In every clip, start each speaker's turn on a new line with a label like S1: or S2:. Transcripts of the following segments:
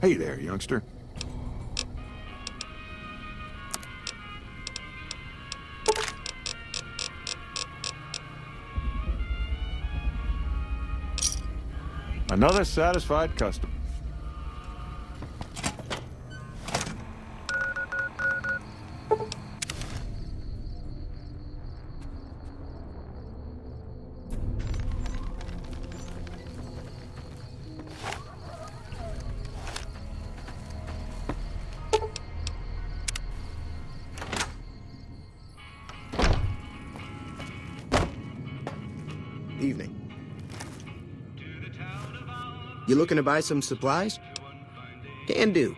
S1: Hey there, youngster. Another satisfied customer.
S2: Evening. You looking to buy some supplies? Can do.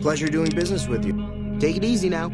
S2: Pleasure doing business with you. Take it easy now.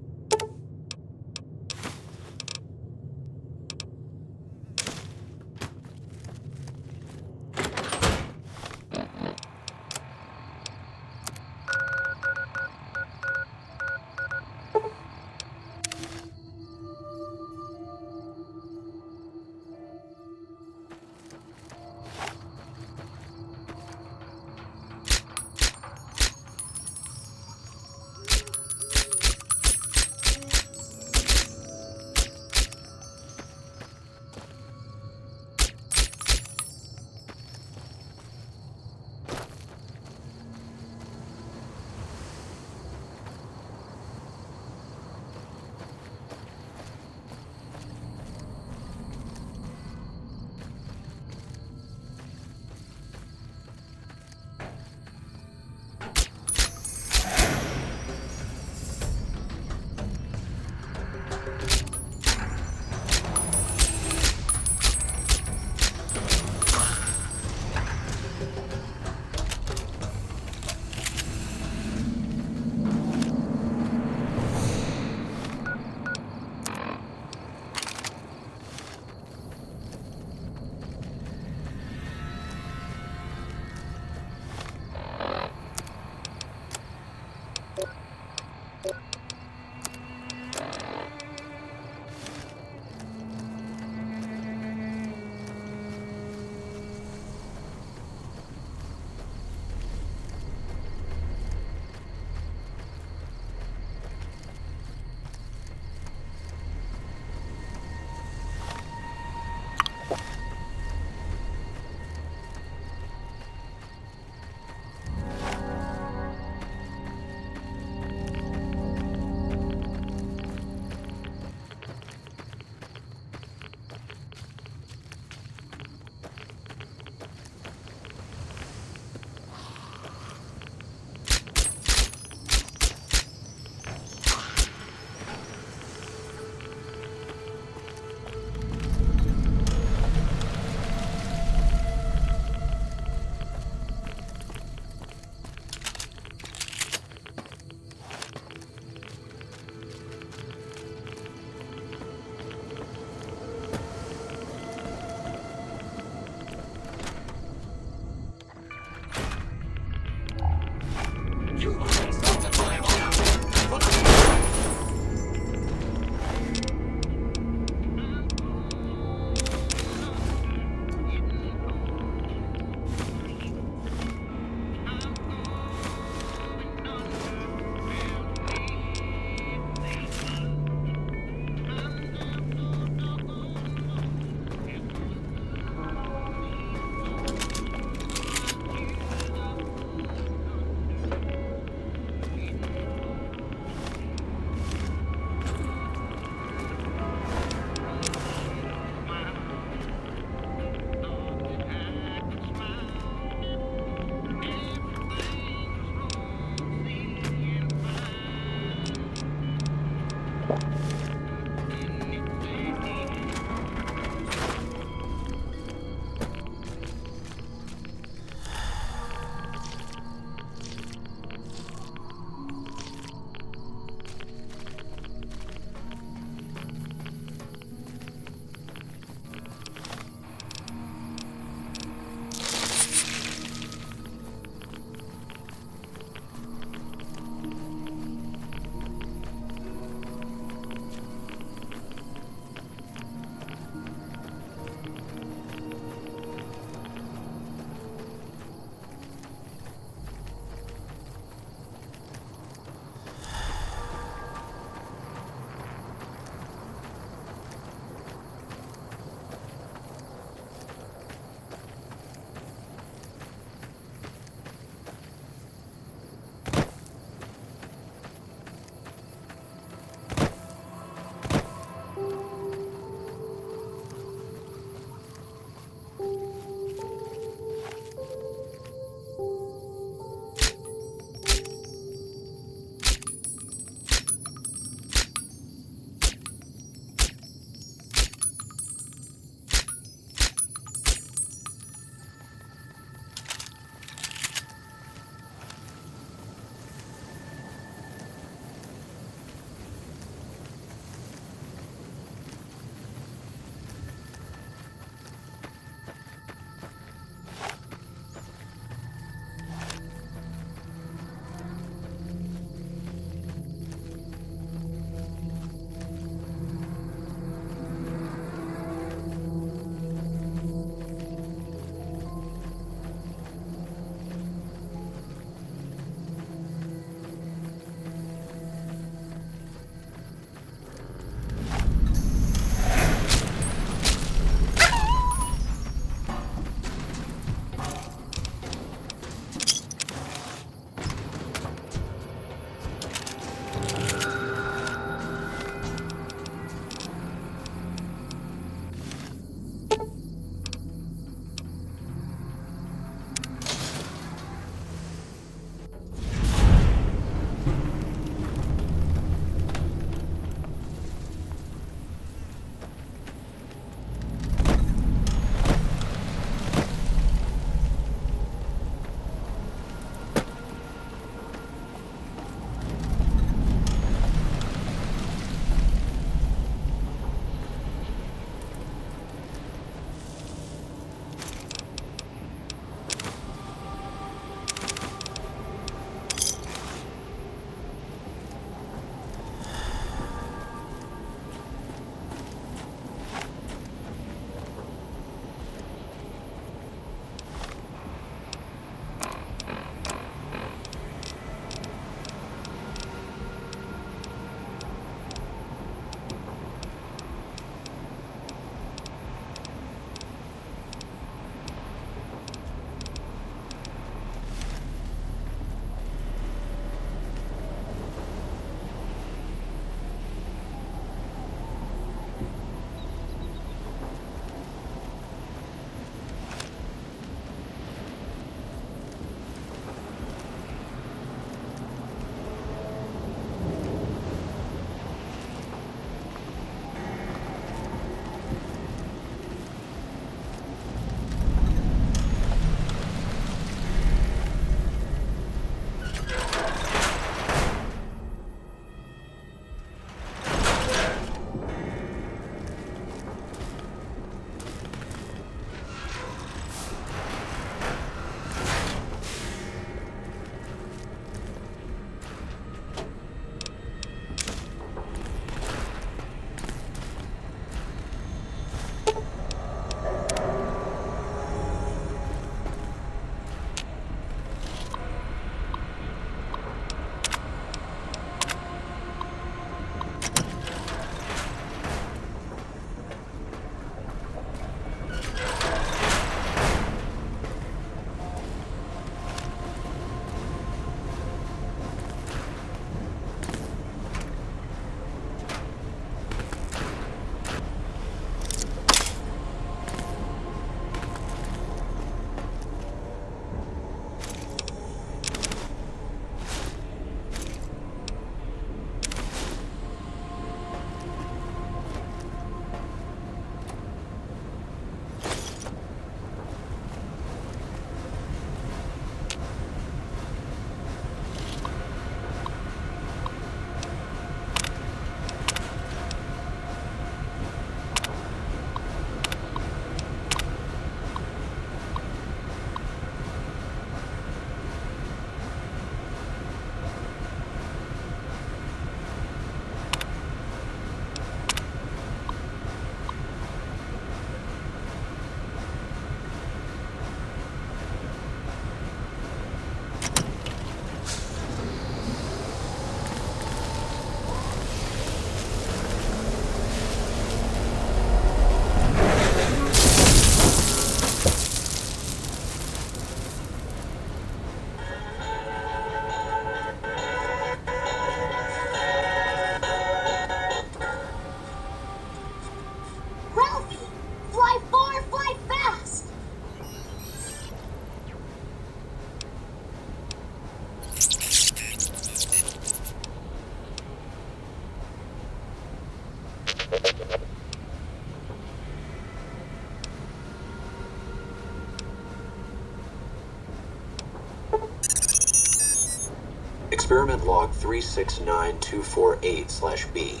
S3: Experiment log 369248/B.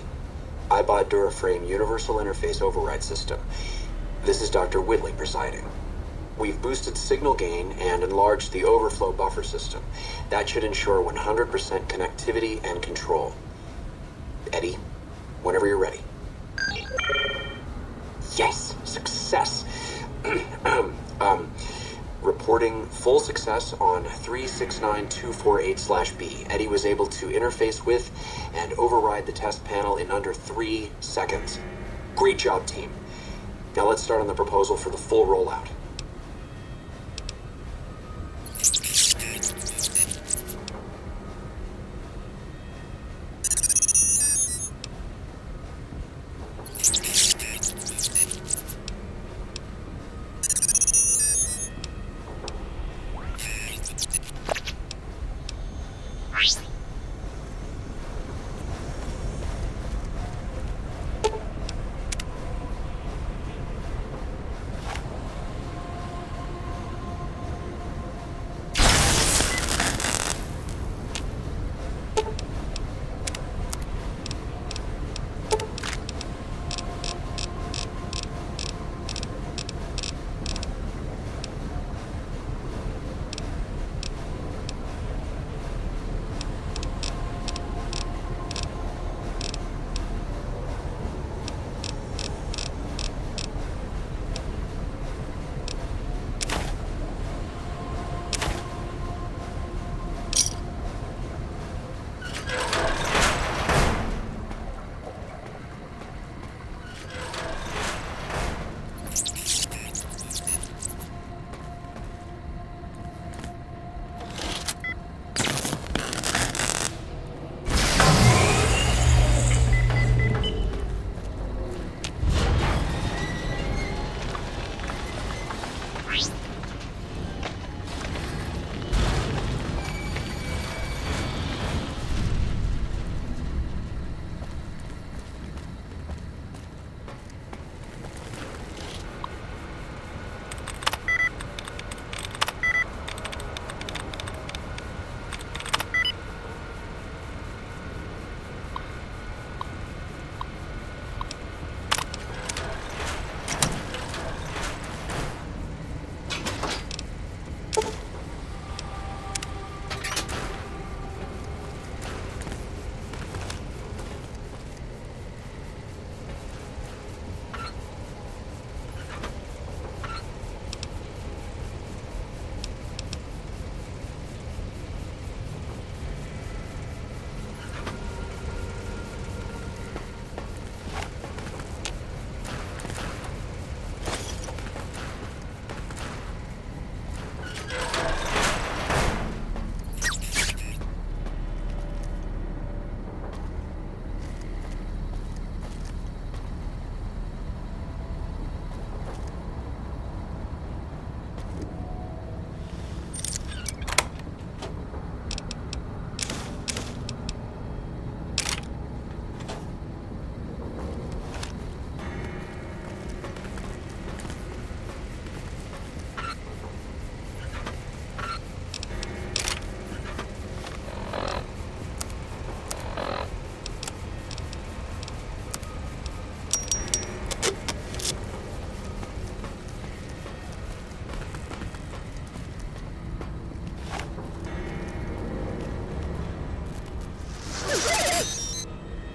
S3: iBot Duraframe Universal Interface Override System. This is Dr. Whitley presiding. We've boosted signal gain and enlarged the overflow buffer system. That should ensure 100% connectivity and control. Eddie, whenever you're ready. Yes! Success! Reporting full success on 369248/B. Eddie was able to interface with and override the test panel in under 3 seconds. Great job, team. Now let's start on the proposal for the full rollout.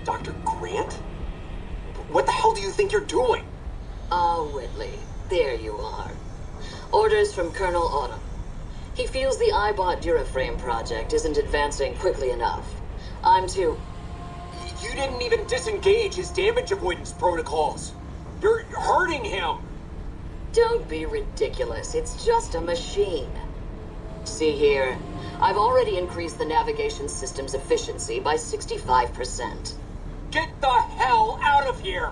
S3: Dr. Grant? What the hell do you think you're doing?
S4: Oh, Whitley, there you are. Orders from Colonel Autumn. He feels the iBot Duraframe project isn't advancing quickly enough. I'm too...
S3: You didn't even disengage his damage avoidance protocols. You're hurting him.
S4: Don't be ridiculous. It's just a machine. See here. I've already increased the navigation system's efficiency by 65%.
S3: Get the hell out of here!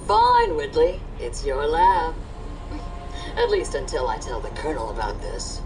S4: Fine, Whitley. It's your lab. At least until I tell the Colonel about this.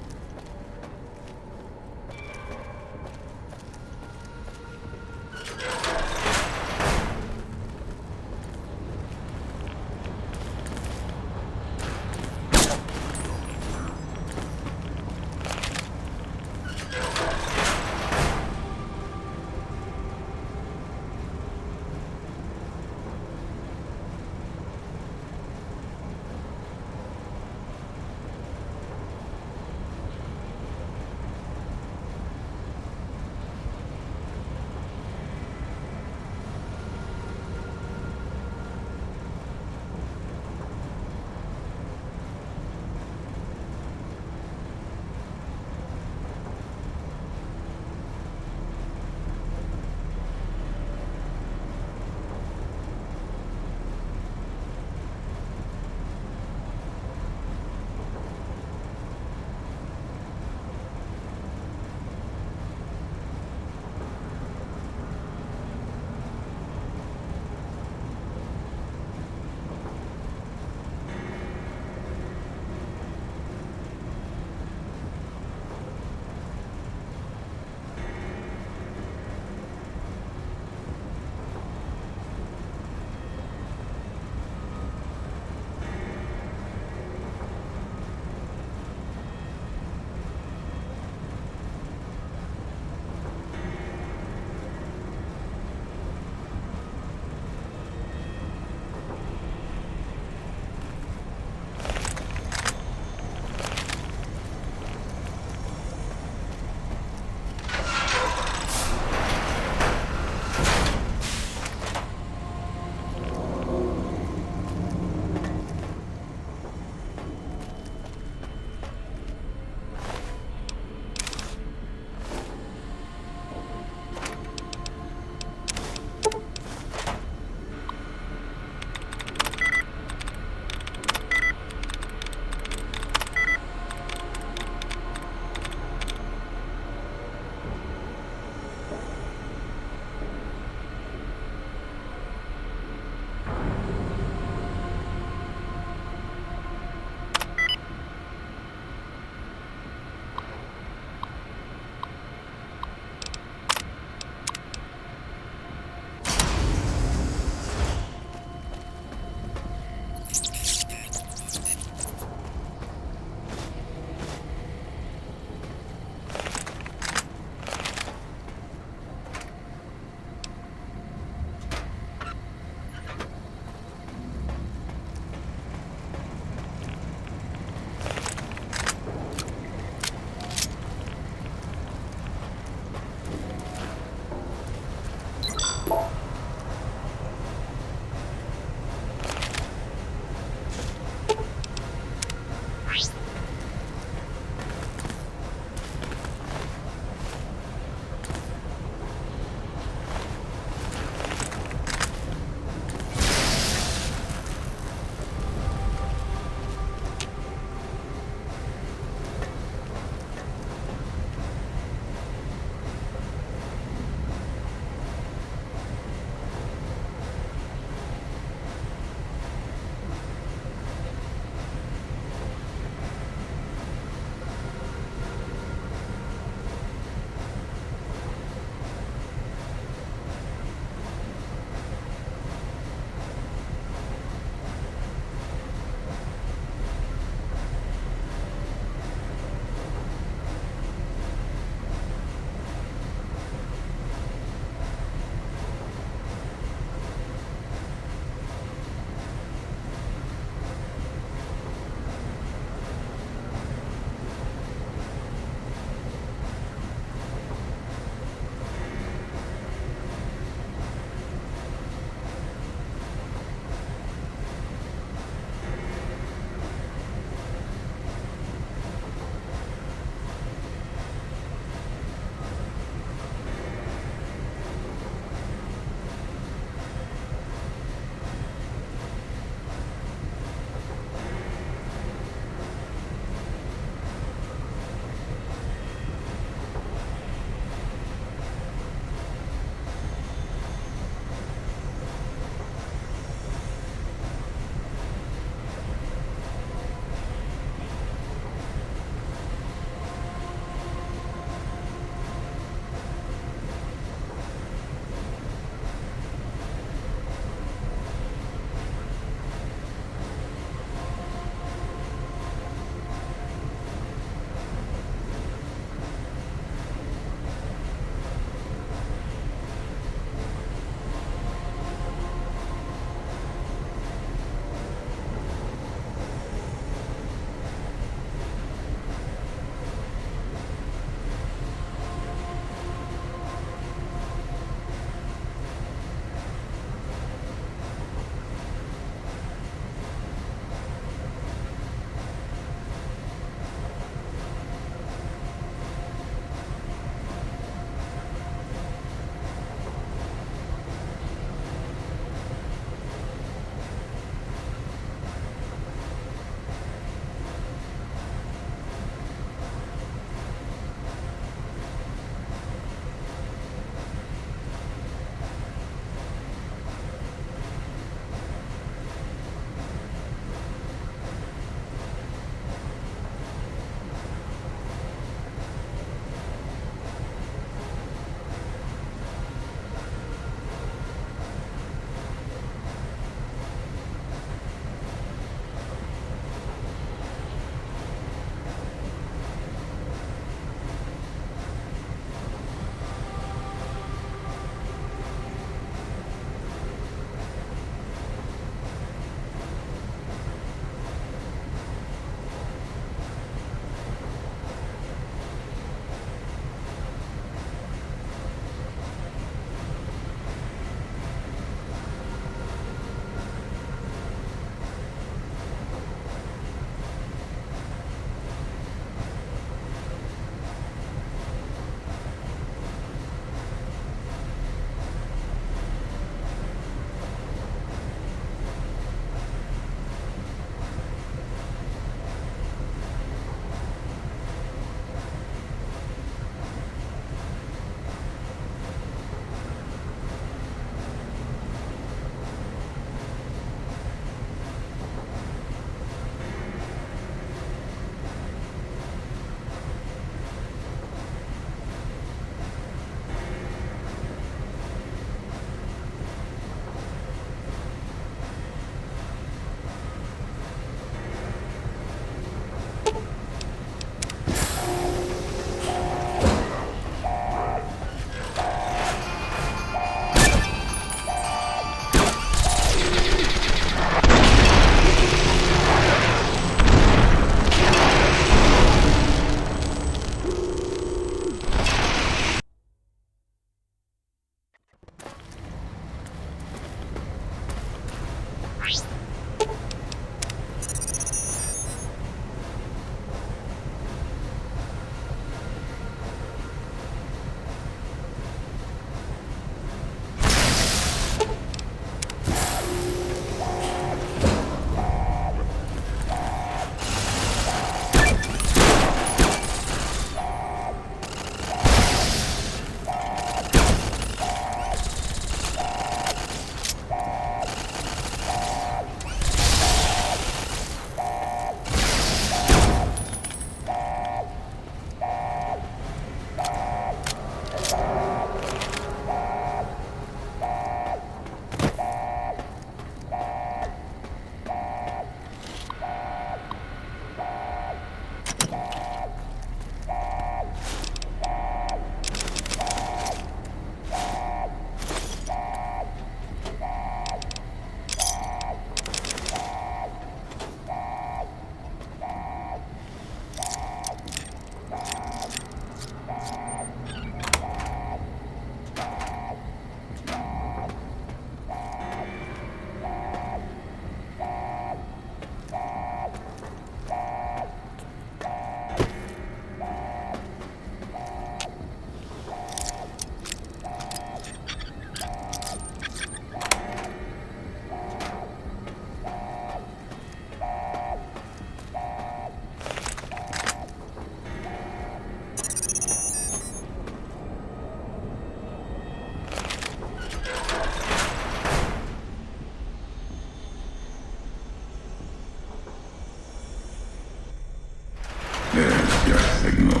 S5: There's your signal.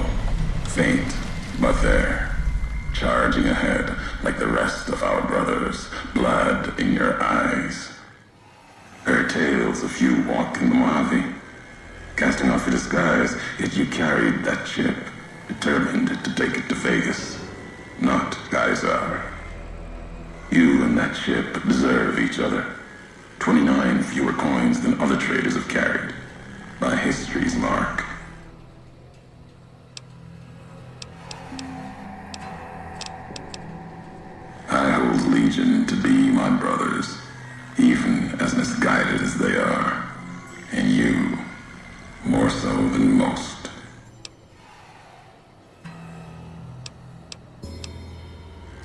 S5: Faint, but there. Charging ahead like the rest of our brothers, blood in your eyes. Heard tales of you walking the Mojave. Casting off your disguise, yet you carried that chip, determined to take it to Vegas. Not Kaisar. You and that chip deserve each other. 29 fewer coins than other traders have carried, by history's mark. I hold Legion to be my brothers, even as misguided as they are. And you, more so than most.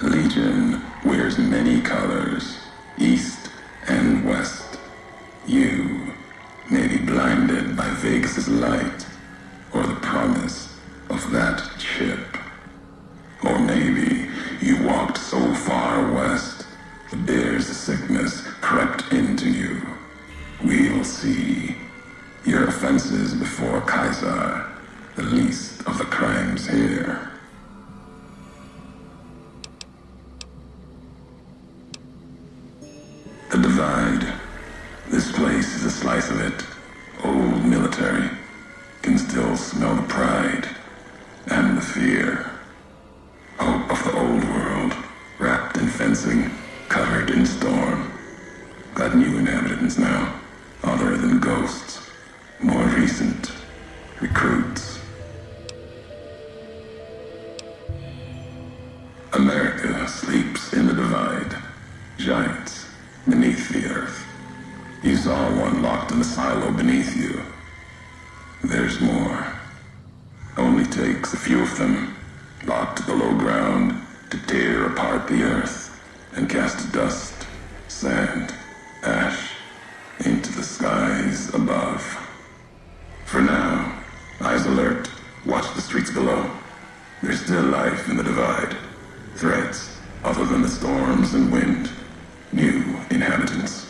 S5: Legion wears many colors, east and west. You may be blinded by Vegas's light, or the promise of that chip. Or maybe you walked so far west, the bear's sickness crept into you. We'll see. Your offenses before Kaisar, the least of the crimes here. The Divide. This place is a slice of it. Old military. Can still smell the pride and the fear. Hope of the old world, wrapped in fencing, covered in storm. Got new inhabitants now, other than ghosts. More recent recruits. America sleeps in the Divide. Giants beneath the earth. You saw one locked in the silo beneath you. There's more. Only takes a few of them, locked below ground, to tear apart the earth and cast dust, sand, ash into the skies above. For now, eyes alert, watch the streets below. There's still life in the Divide. Threats other than the storms and wind. New inhabitants.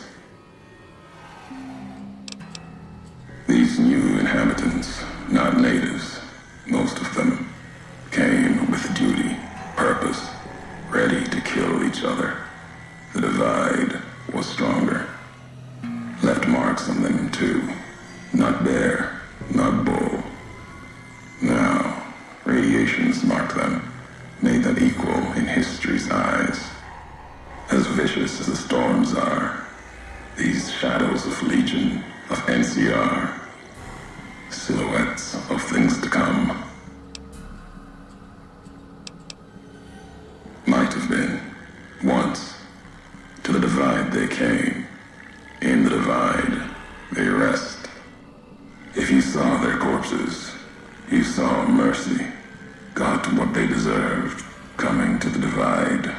S5: These new inhabitants, not natives, most of them, came with duty, purpose, ready to kill each other. The Divide was stronger. Left marks on them too. Not bear, not bull. Now, radiations marked them, made them equal in history's eyes. As vicious as the storms are, these shadows of Legion, of NCR, silhouettes of things to come. Might have been, once. To the Divide they came. In the Divide, they rest. If you saw their corpses, you saw mercy. Got what they deserved, coming to the Divide.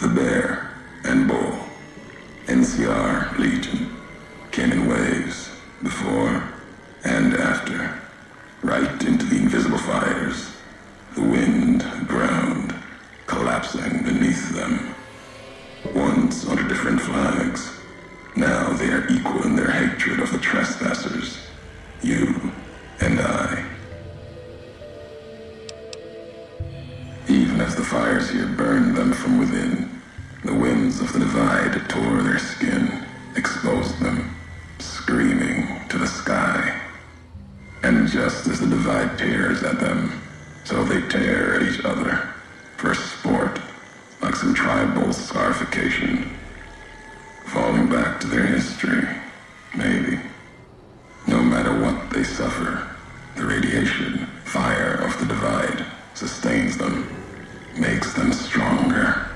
S5: The Bear and Bull, NCR Legion, came in waves, before and after, right into the invisible fires, the wind, ground, collapsing beneath them. Once under different flags, now they are equal in their hatred of the trespassers, you and I. Even as the fires here burned them from within, the winds of the Divide tore their skin, exposed them, screaming to the sky. And just as the Divide tears at them, so they tear at each other, for sport, like some tribal scarification. Falling back to their history, maybe. No matter what they suffer, the radiation, fire of the Divide sustains them, makes them stronger.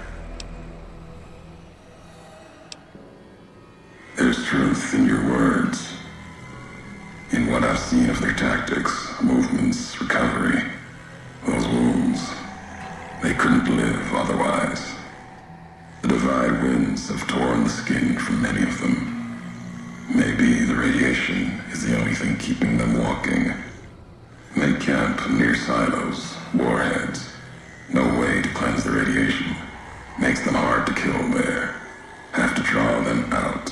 S5: There's truth in your words, in what I've seen of their tactics, movements, recovery, those wounds. They couldn't live otherwise. The Divide winds have torn the skin from many of them. Maybe the radiation is the only thing keeping them walking. Make camp near silos, warheads. No way to cleanse the radiation. Makes them hard to kill there. Have to draw them out.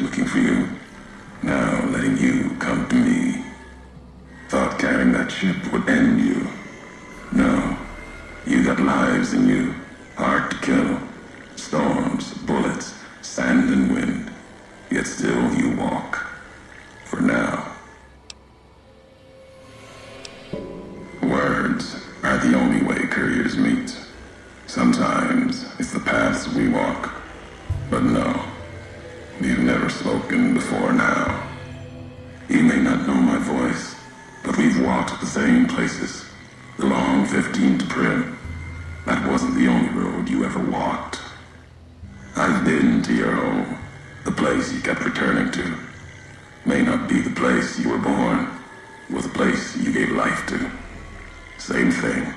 S5: looking for you. Now letting you come to me. Thought carrying that ship would end you. No. You got lives in you. Hard to kill. Storms, bullets, sand and wind. Yet still you walk. For now. Words are the only way couriers meet. Sometimes it's the paths we walk. But no. We've never spoken before now. You may not know my voice, but we've walked the same places. The long 15 to Prim. That wasn't the only road you ever walked. I've been to your home, the place you kept returning to. May not be the place you were born, or the place you gave life to. Same thing.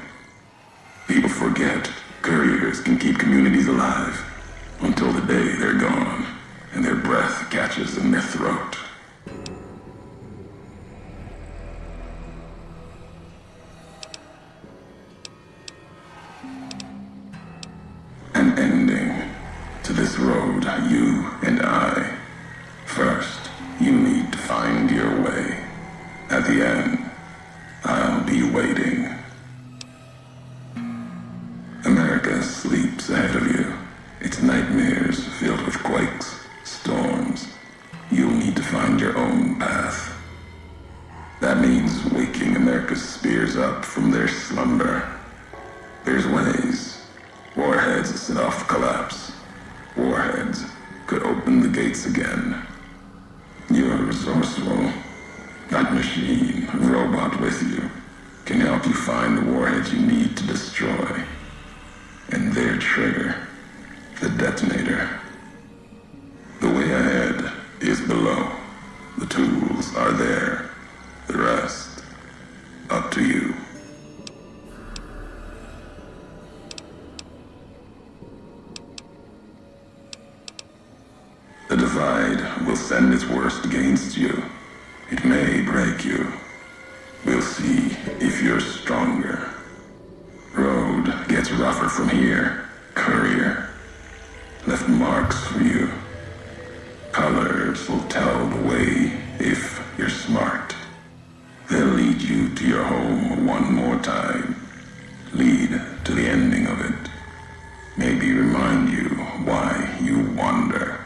S5: People forget couriers can keep communities alive until the day they're gone and their breath catches in their throat. An ending to this road, you and I. First, you need to find your way. At the end, I'll be waiting. America sleeps ahead of you. Its nightmares filled with quakes, storms. You'll need to find your own path. That means waking America's spears up from their slumber. There's ways. Warheads set off collapse. Warheads could open the gates again. You're resourceful. That machine, robot with you, can help you find the warheads you need to destroy. And their trigger, the detonator. The way ahead is below. The tools are there. The rest, up to you. The divide will send its worst against you. It may break you. We'll see if you're stronger. Road gets rougher from here, courier. Left marks for you. Colors will tell the way if you're smart. They'll lead you to your home one more time. Lead to the ending of it. Maybe remind you why you wander.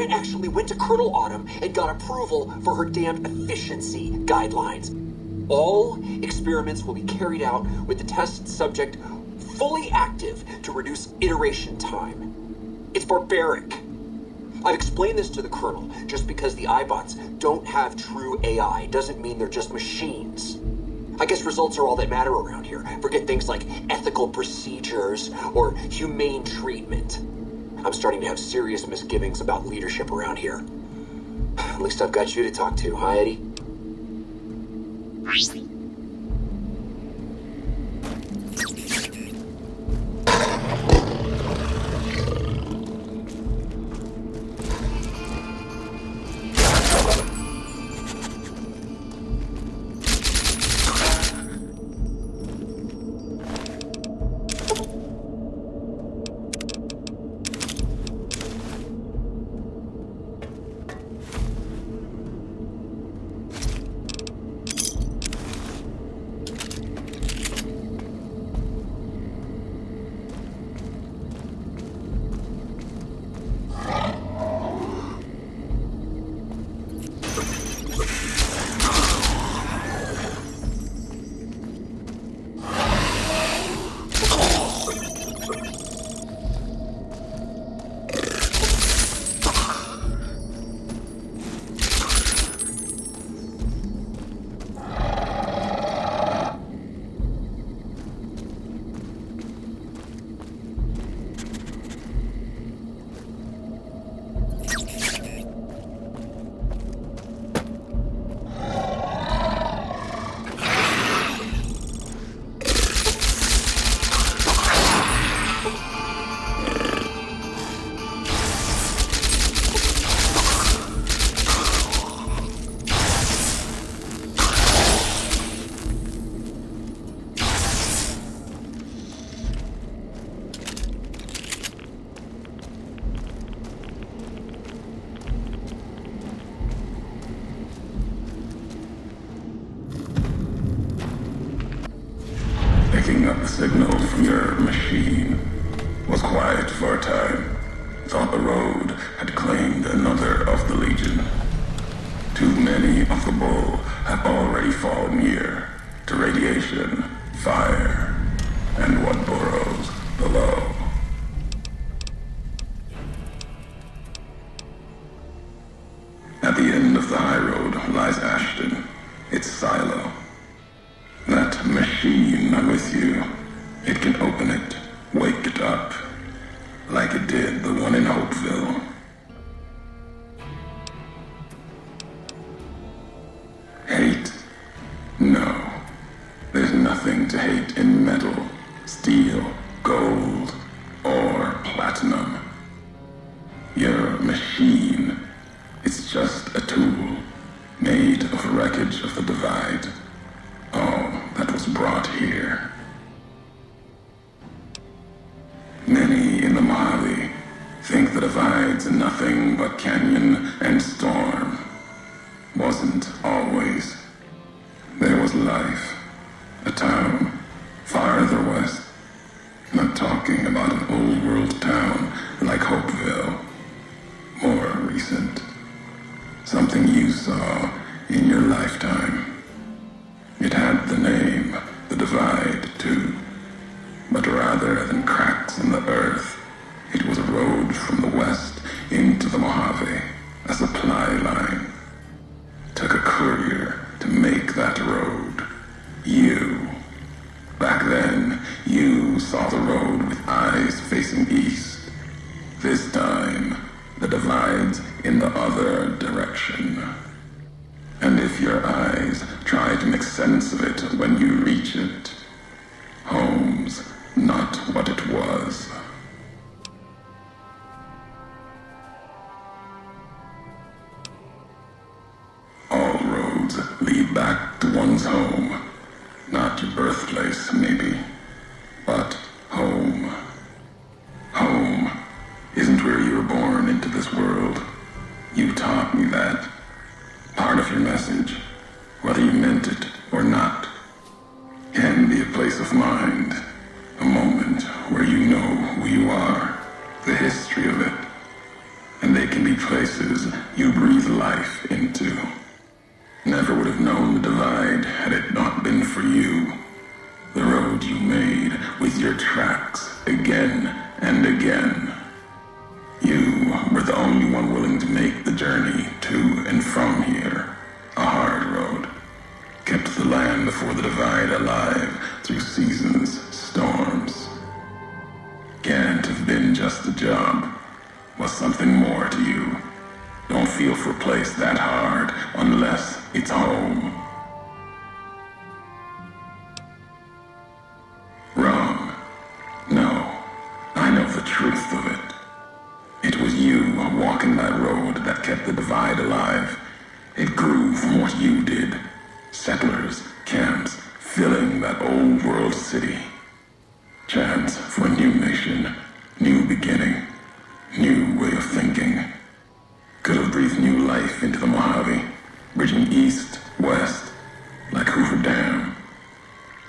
S3: Grant actually went to Colonel Autumn and got approval for her damned efficiency guidelines. All experiments will be carried out with the test subject fully active to reduce iteration time. It's barbaric. I've explained this to the Colonel. Just because the iBots don't have true AI doesn't mean they're just machines. I guess results are all that matter around here. Forget things like ethical procedures or humane treatment. I'm starting to have serious misgivings about leadership around here. At least I've got you to talk to, huh, Eddie?
S5: Picking up the signal from your machine was quiet for a time. Thought the road had claimed another of the Legion. Too many of the Bull have already fallen here to radiation, fire, and what burrows below. At the end of the high road lies Ashton, its silo. That machine with you, it can open it, wake it up, like it did the one in Hopeville. Hate? No. There's nothing to hate in metal, steel, gold, or platinum. Your machine, it's just a tool, made of wreckage of the Divide. All that was brought here. Many in the Mojave think the Divide's nothing but canyon and storm. Wasn't always. There was life, a town farther west. Not talking about an old world town like Hopeville. More recent. Something you saw in your lifetime. It had the name, the Divide, too. But rather than cracks in the earth, it was a road from the west into the Mojave, a supply line. Took a courier to make that road. You. Back then, you saw the road with eyes facing east. This time, the Divide's in the other direction. And if your eyes try to make sense of it when you reach it, home's not what it was. All roads lead back to one's home. Not your birthplace, maybe, but home. Home isn't where you were born into this world. You taught me that. Part of your message, whether you meant it or not, can be a place of mind, a moment where you know who you are, the history of it, and they can be places you breathe life into. Never would have known the divide had it not been for you. The road you made with your tracks again and again. You were the only one willing to make the journey to and from here. A hard road. Kept the land before the divide alive through seasons, storms. Can't have been just a job. Was something more to you. Don't feel for a place that hard unless it's home. Wrong. No, I know the truth of it. It was you walking that road that kept the divide alive. It grew from what you did. Settlers, camps, filling that old world city. Chance for a new nation, new beginning, new way of thinking. Could have breathed new life into the Mojave, bridging east, west, like Hoover Dam.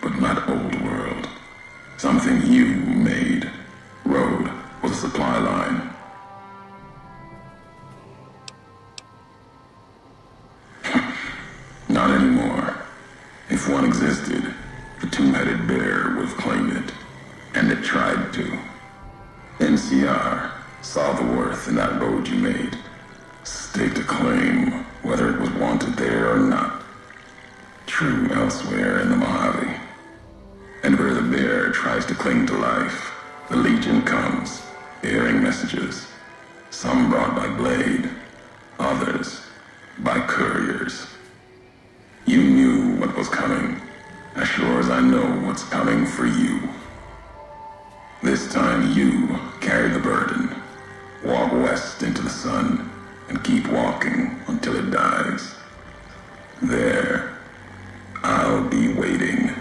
S5: But not old world. Something you made. Road was a supply line. Not anymore. If one existed, the two-headed bear would have claimed it. And it tried to. NCR saw the worth in that road you made. Staked a claim, whether it was wanted there or not. True elsewhere in the Mojave. And where the bear tries to cling to life, the Legion comes, bearing messages. Some brought by blade, others by couriers. You knew what was coming, as sure as I know what's coming for you. This time you carry the burden. Walk west into the sun, and keep walking until it dies. There, I'll be waiting.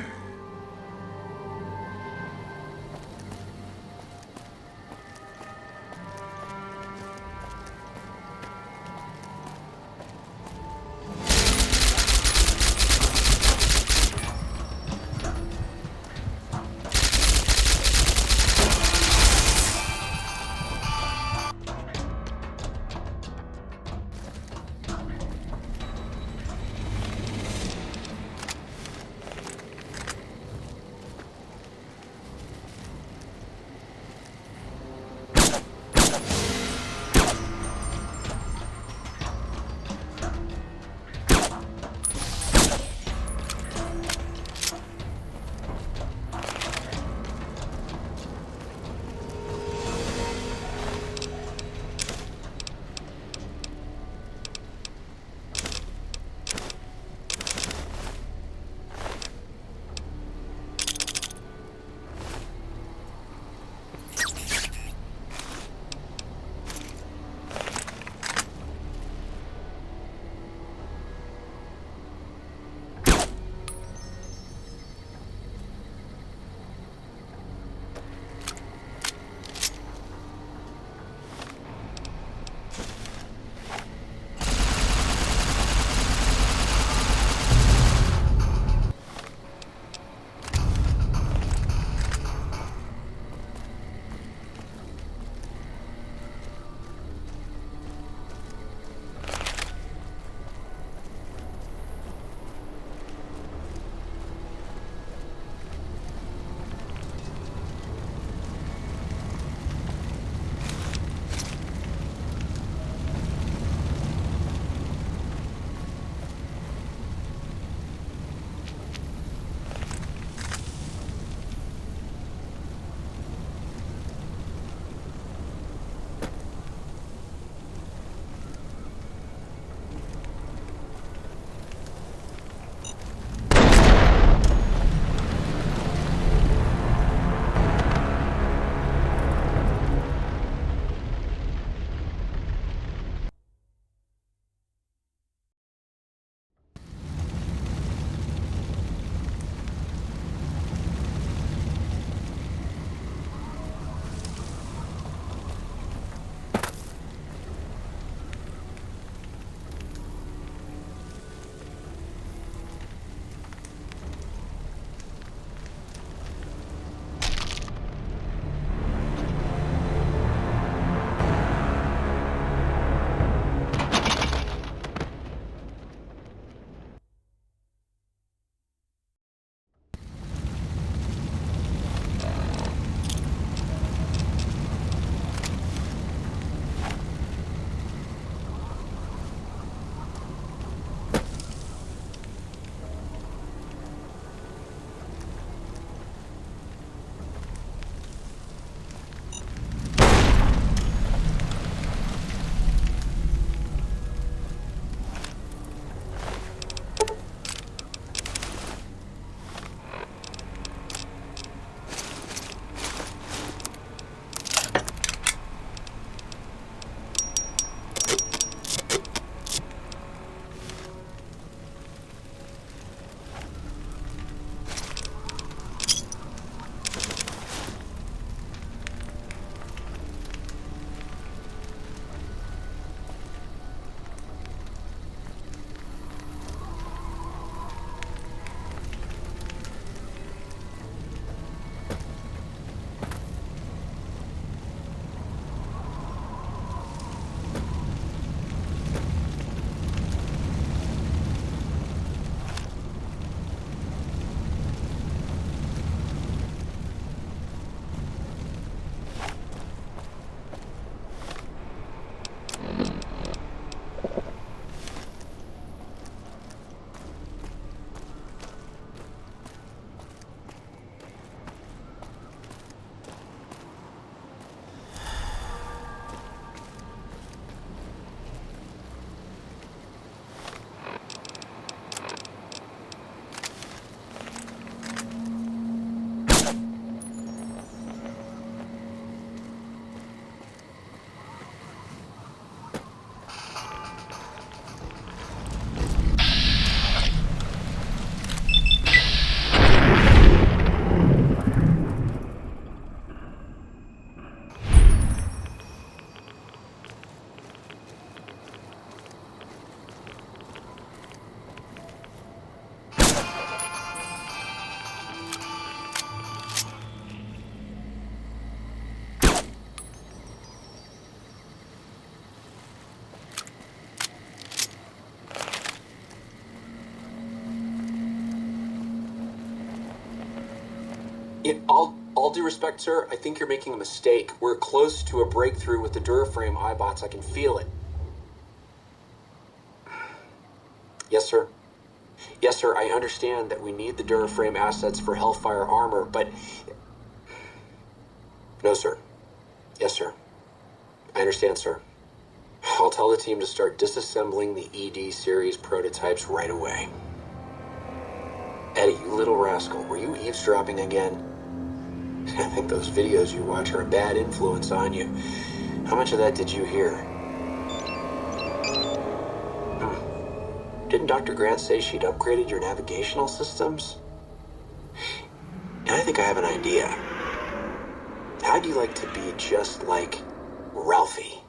S3: All due respect, sir, I think you're making a mistake. We're close to a breakthrough with the Duraframe iBots. I can feel it. Yes, sir. Yes, sir, I understand that we need the Duraframe assets for Hellfire armor, but... No, sir. Yes, sir. I understand, sir. I'll tell the team to start disassembling the ED series prototypes right away. Eddie, you little rascal, were you eavesdropping again? I think those videos you watch are a bad influence on you. How much of that did you hear? Didn't Dr. Grant say she'd upgraded your navigational systems? And I think I have an idea. How'd you like to be just like Ralphie?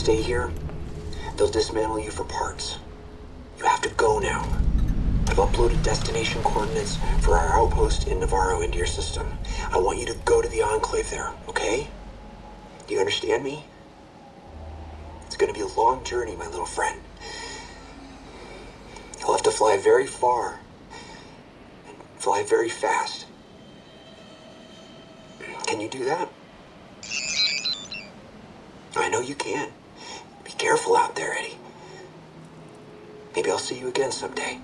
S3: stay here, they'll dismantle you for parts. You have to go now. I've uploaded destination coordinates for our outpost in Navarro into your system. I want you to go to the Enclave there, okay? Do you understand me? It's gonna be a long journey, my little friend. You'll have to fly very far fly very fast. Can you do that? I know you can. Be careful out there, Eddie. Maybe I'll see you again someday.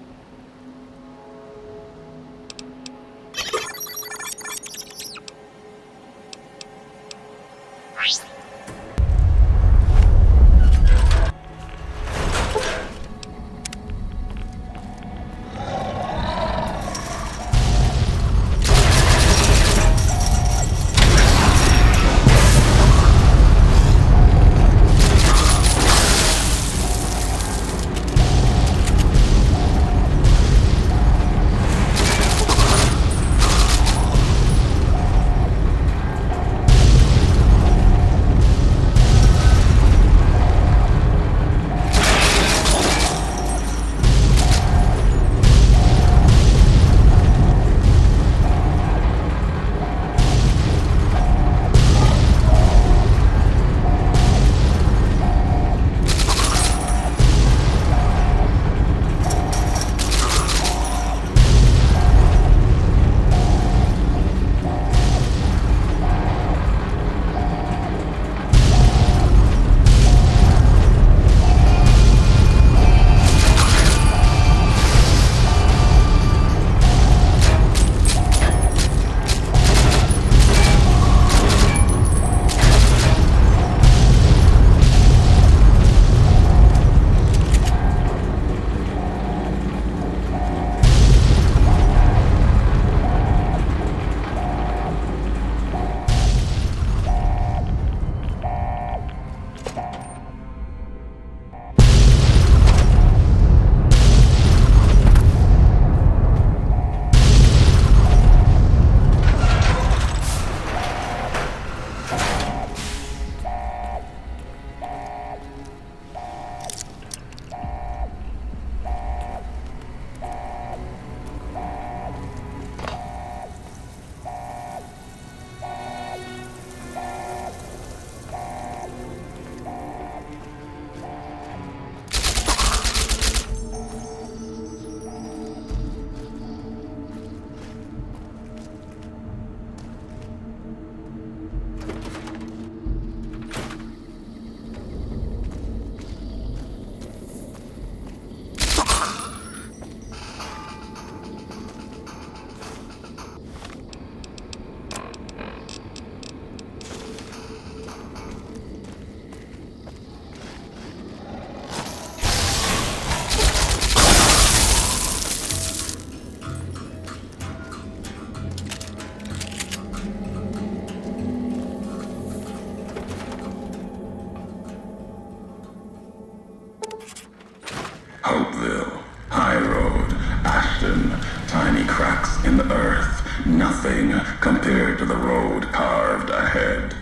S5: Hopeville, High Road, Ashton, tiny cracks in the earth, nothing compared to the road carved ahead.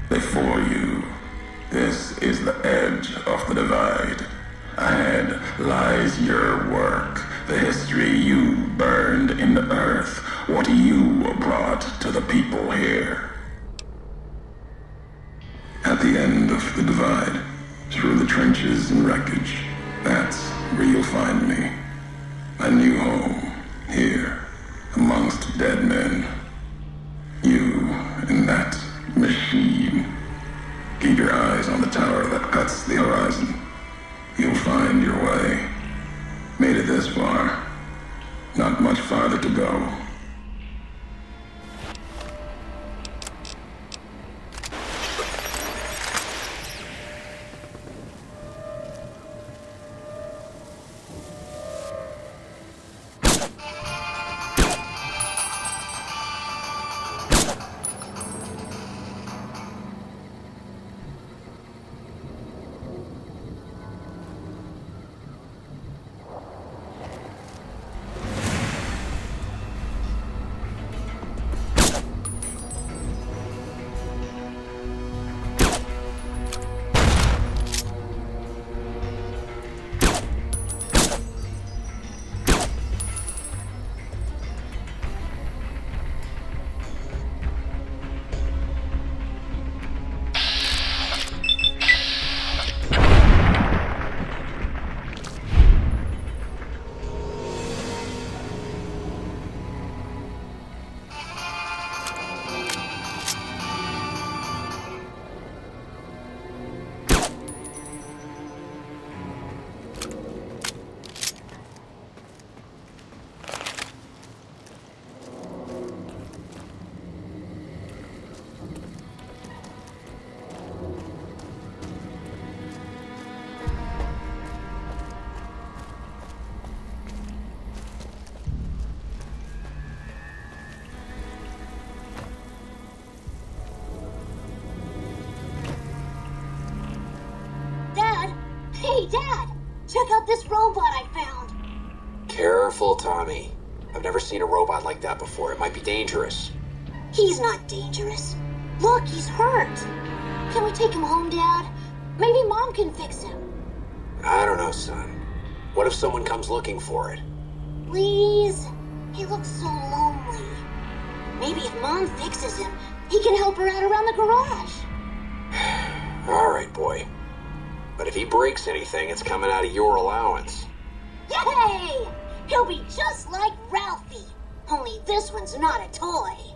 S5: Before you, this is the edge of the divide. Ahead lies your work, the history you burned in the earth, what you brought to the people here. At the end of the divide, through the trenches and wreckage, that's where you'll find me. A new home, here, amongst dead men. You and that machine. Keep your eyes on the tower that cuts the horizon. You'll find your way. Made it this far. Not much farther to go.
S3: Tommy. I've never seen a robot like that before. It might be dangerous.
S6: He's not dangerous. Look, he's hurt. Can we take him home, Dad? Maybe Mom can fix him.
S3: I don't know, son. What if someone comes looking for it?
S6: Please? He looks so lonely. Maybe if Mom fixes him, he can help her out around the garage.
S3: All right, boy. But if he breaks anything, it's coming out of your allowance.
S6: Yay! He'll be just like Ralphie. Only this one's not a toy.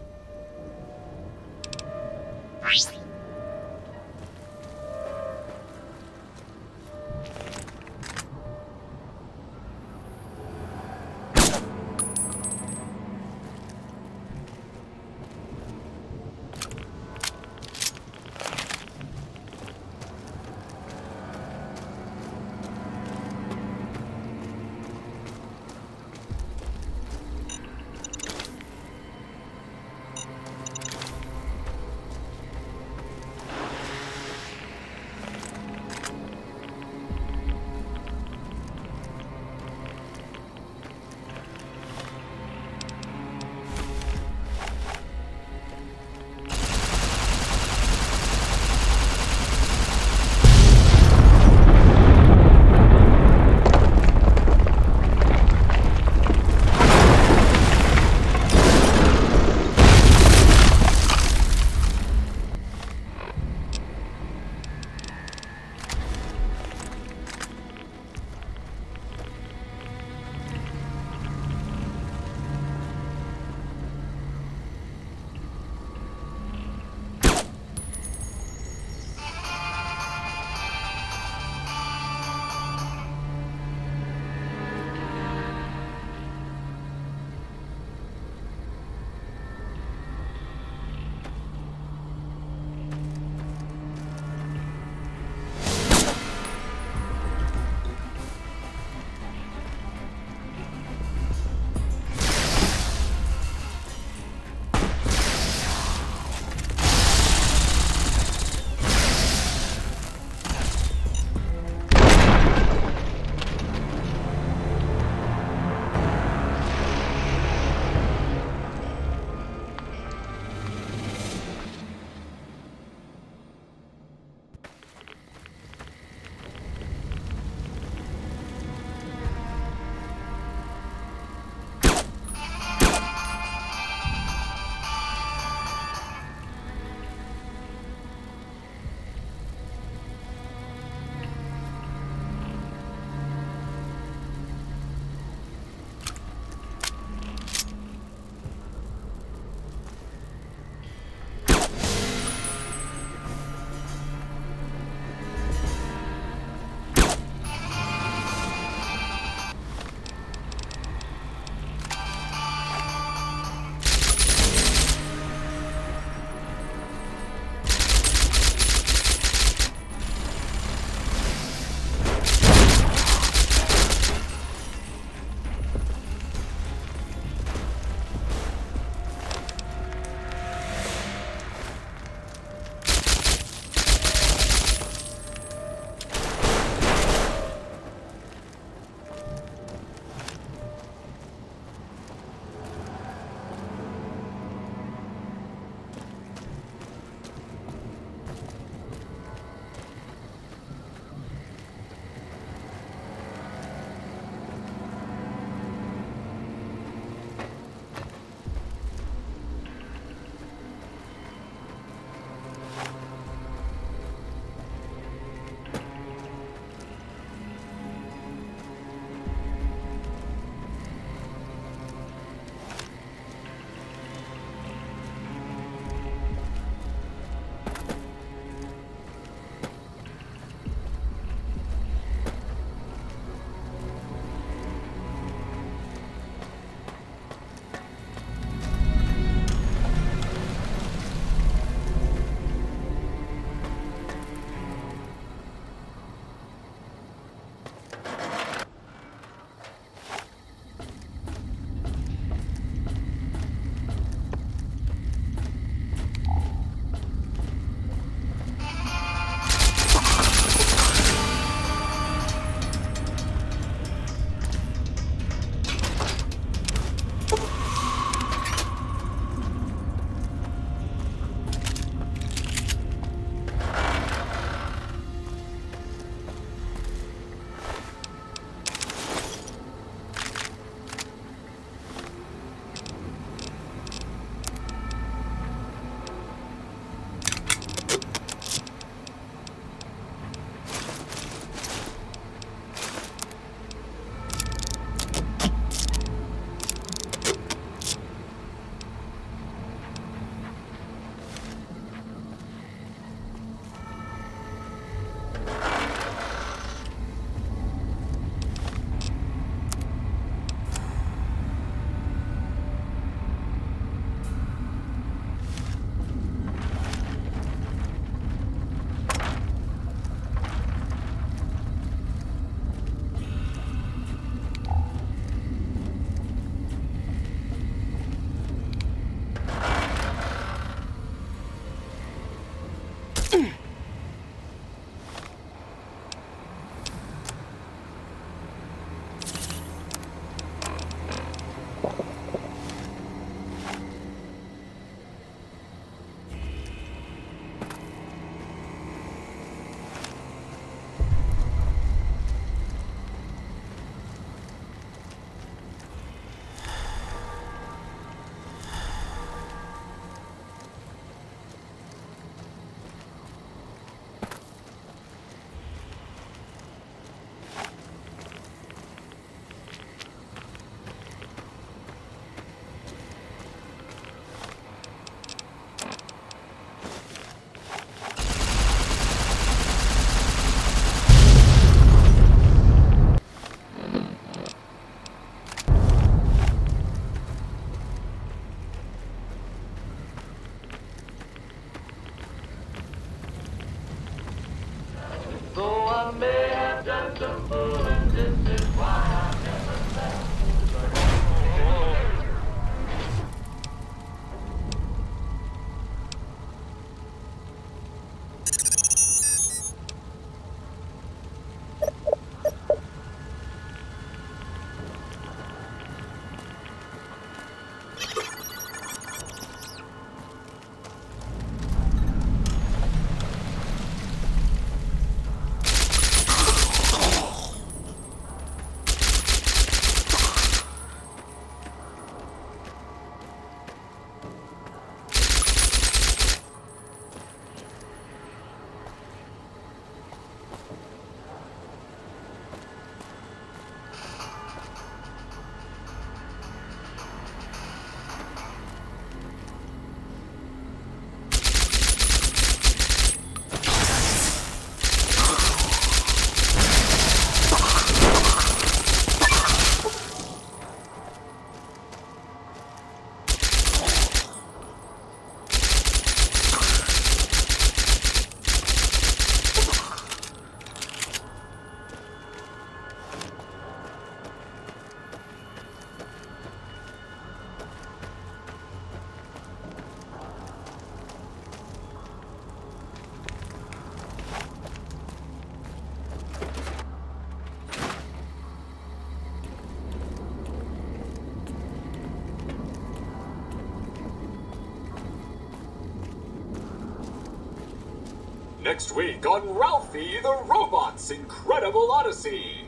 S7: Next week on Ralphie the Robot's Incredible Odyssey.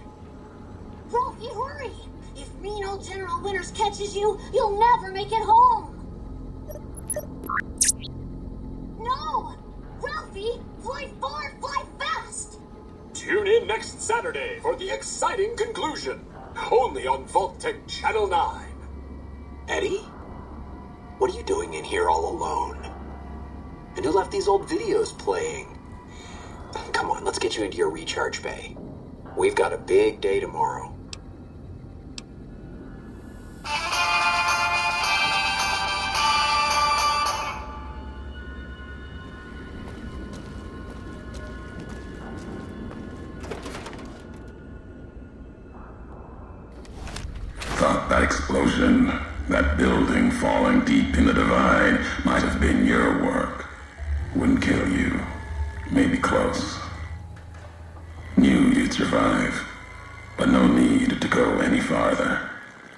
S6: Ralphie, hurry! If Reno General Winters catches you, you'll never make it home! No! Ralphie, fly far, fly fast!
S7: Tune in next Saturday for the exciting conclusion. Only on Vault-Tec Channel 9.
S3: Eddie? What are you doing in here all alone? And who left these old videos playing? Come on, let's get you into your recharge bay. We've got a big day tomorrow.
S5: Thought that explosion, that building falling deep in the divide, might have been your work. Wouldn't kill you. Maybe close. Knew you'd survive, but no need to go any farther.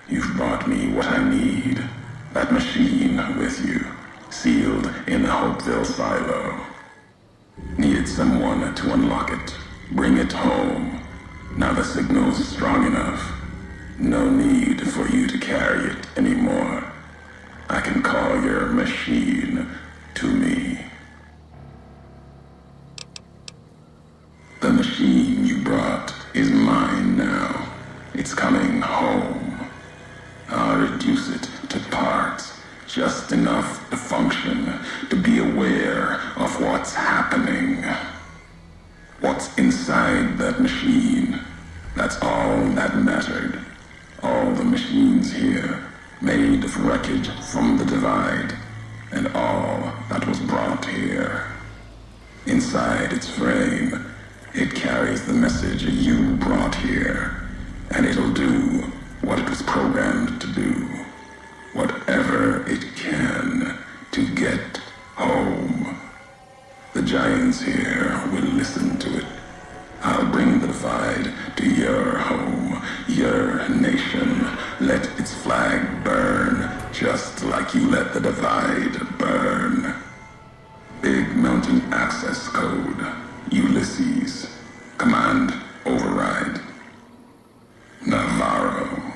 S5: You've brought me what I need. That machine with you, sealed in the Hopeville silo. Needed someone to unlock it, bring it home. Now the signal's strong enough. No need for you to carry it anymore. I can call your machine to me. The machine you brought is mine now. It's coming home. I'll reduce it to parts, just enough to function, to be aware of what's happening. What's inside that machine, that's all that mattered. All the machines here, made of wreckage from the divide, and all that was brought here. Inside its frame, it carries the message you brought here, and it'll do what it was programmed to do. Whatever it can to get home. The giants here will listen to it. I'll bring the divide to your home, your nation. Let its flag burn, just like you let the divide burn. Big Mountain Access Code, Ulysses. Command override. Navarro.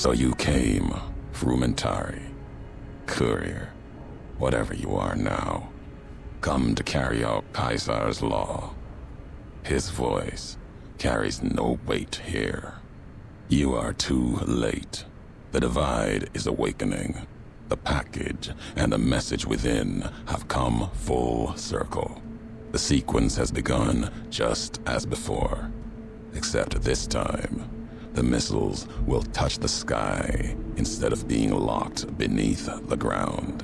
S5: So you came, Frumentari, courier, whatever you are now, come to carry out Caesar's law. His voice carries no weight here. You are too late. The Divide is awakening. The package and the message within have come full circle. The sequence has begun just as before. Except this time, the missiles will touch the sky instead of being locked beneath the ground.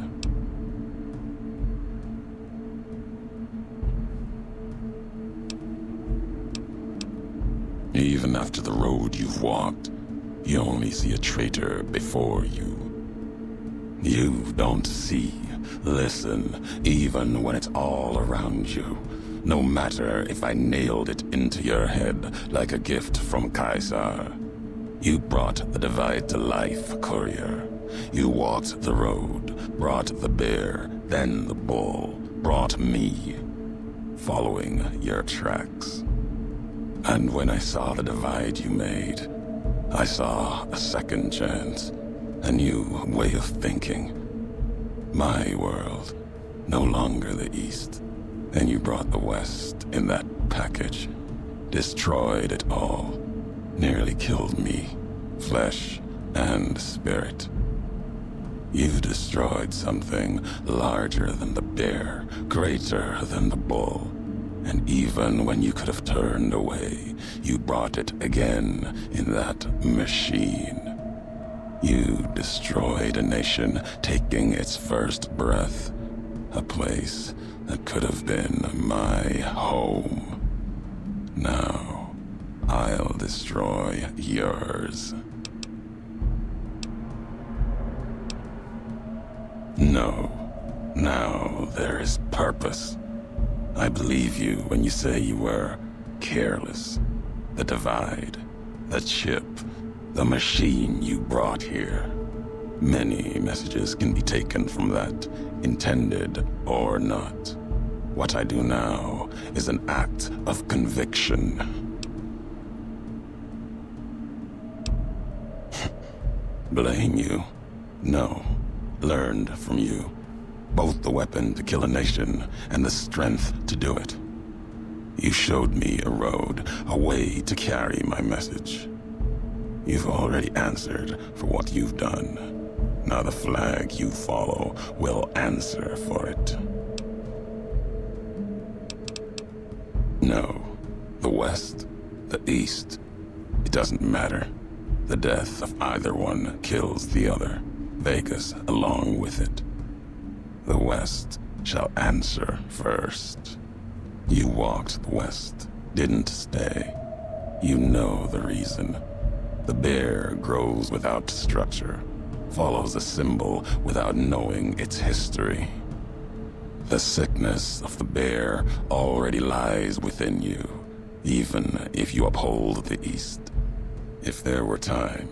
S5: Even after the road you've walked, you only see a traitor before you. You don't see, listen, even when it's all around you. No matter if I nailed it into your head like a gift from Caesar. You brought the Divide to life, courier. You walked the road, brought the bear, then the bull, brought me, following your tracks. And when I saw the Divide you made, I saw a second chance, a new way of thinking. My world, no longer the East. And you brought the West in that package. destroyed it all, nearly killed me, flesh and spirit. You destroyed something larger than the bear, greater than the bull. And even when you could have turned away, you brought it again in that machine. You destroyed a nation taking its first breath, a place that could have been my home. Now, I'll destroy yours. No. Now there is purpose. I believe you when you say you were careless. The divide, the chip, the machine you brought here. Many messages can be taken from that, intended or not. What I do now is an act of conviction. Blame you? No. Learned from you. Both the weapon to kill a nation and the strength to do it. You showed me a road, a way to carry my message. You've already answered for what you've done. Now the flag you follow will answer for it. No. The West, the East, it doesn't matter. The death of either one kills the other, Vegas along with it. The West shall answer first. You walked the West, didn't stay. You know the reason. The bear grows without structure, follows a symbol without knowing its history. The sickness of the bear already lies within you, even if you uphold the East. If there were time,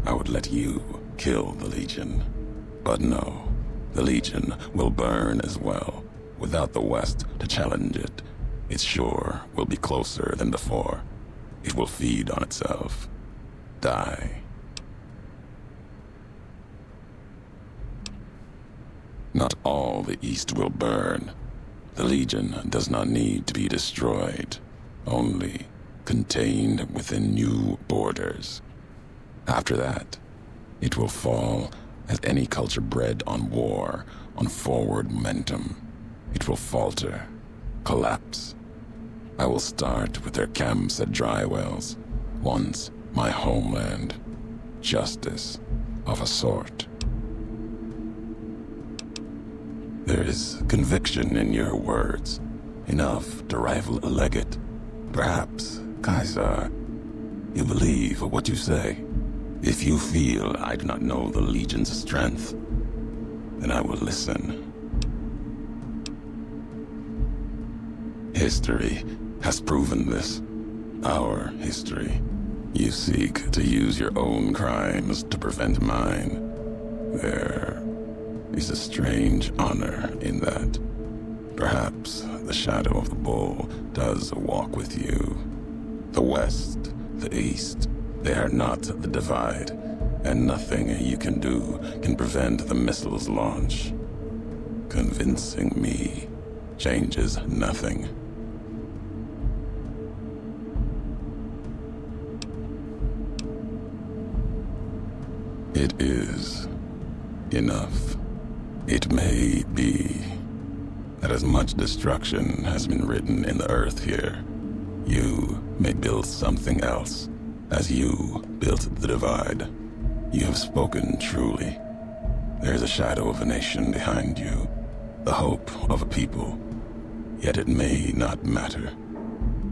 S5: I would let you kill the Legion. But no, the Legion will burn as well. Without the West to challenge it, it sure will be closer than before. It will feed on itself. Die. Not all the East will burn. The Legion does not need to be destroyed, only contained within new borders. After that, it will fall as any culture bred on war, on forward momentum. It will falter, collapse. I will start with their camps at dry wells, once my homeland. Justice of a sort. There is conviction in your words, enough to rival a legate. Perhaps, Caesar, you believe what you say. If you feel I do not know the Legion's strength, then I will listen. History has proven this. Our history. You seek to use your own crimes to prevent mine. There is a strange honor in that. Perhaps the shadow of the bull does walk with you. The West, the East, they are not the divide, and nothing you can do can prevent the missile's launch. Convincing me changes nothing. It is enough. It may be that as much destruction has been written in the earth here, you may build something else, as you built the divide. You have spoken truly. There is a shadow of a nation behind you, the hope of a people. Yet it may not matter.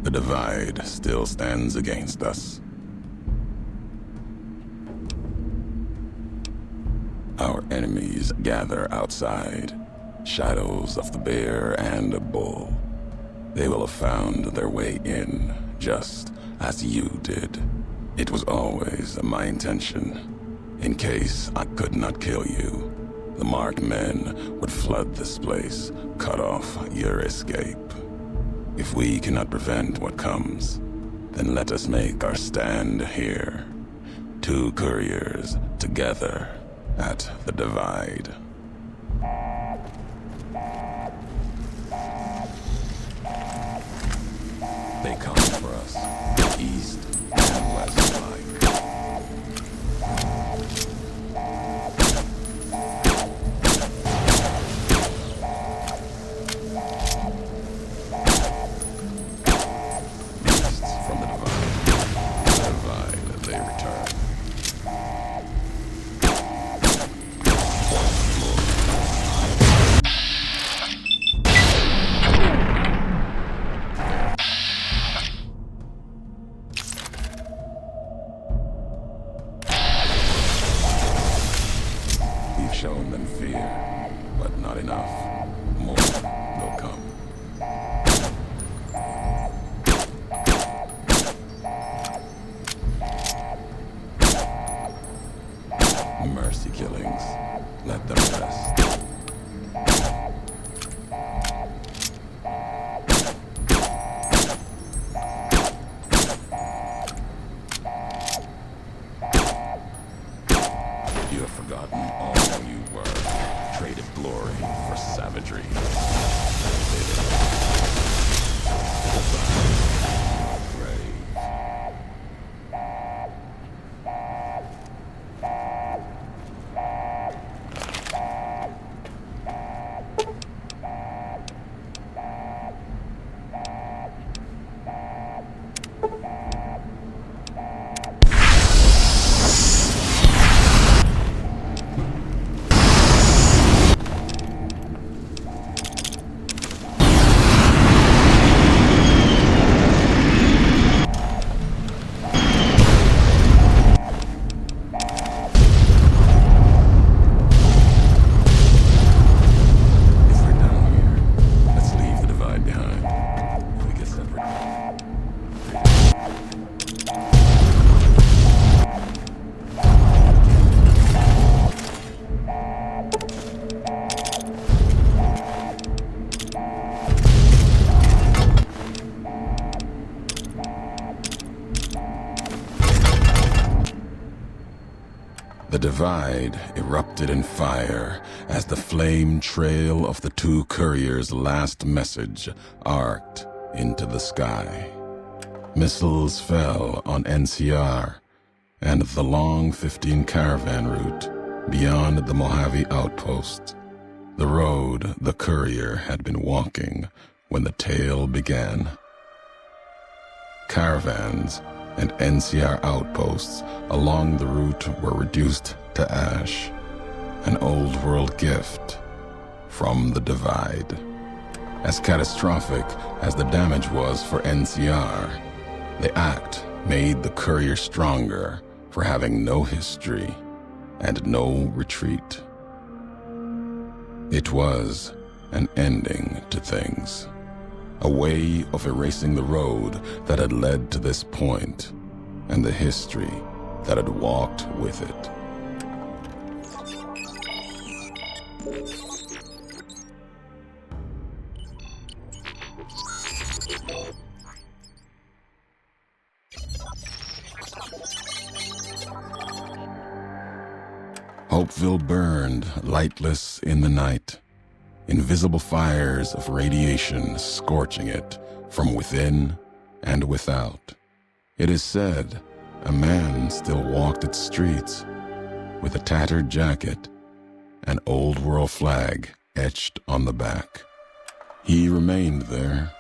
S5: The divide still stands against us. Our enemies gather outside, shadows of the bear and a bull. They will have found their way in, just as you did. It was always my intention. In case I could not kill you, the marked men would flood this place, cut off your escape. If we cannot prevent what comes, then let us make our stand here. Two couriers together at the divide. They come for us. east and west alike. Beasts from the divide they return. We've shown them fear, but not enough. More will come. Mercy killings. Let them rest. You have forgotten all you were. Traded glory for savagery. Brave. If we're down here, let's leave the divide behind. If we get separated. The divide erupted in fire as the flame trail of the two couriers' last message arced into the sky. Missiles fell on NCR and the long 15 caravan route beyond the Mojave outpost, the road the courier had been walking when the tale began. Caravans and NCR outposts along the route were reduced to ash, an old-world gift from the divide. As catastrophic as the damage was for NCR, the act made the courier stronger for having no history and no retreat. It was an ending to things. A way of erasing the road that had led to this point, and the history that had walked with it. Hopeville burned lightless in the night, invisible fires of radiation scorching it from within and without. It is said a man still walked its streets with a tattered jacket, an old-world flag etched on the back. He remained there,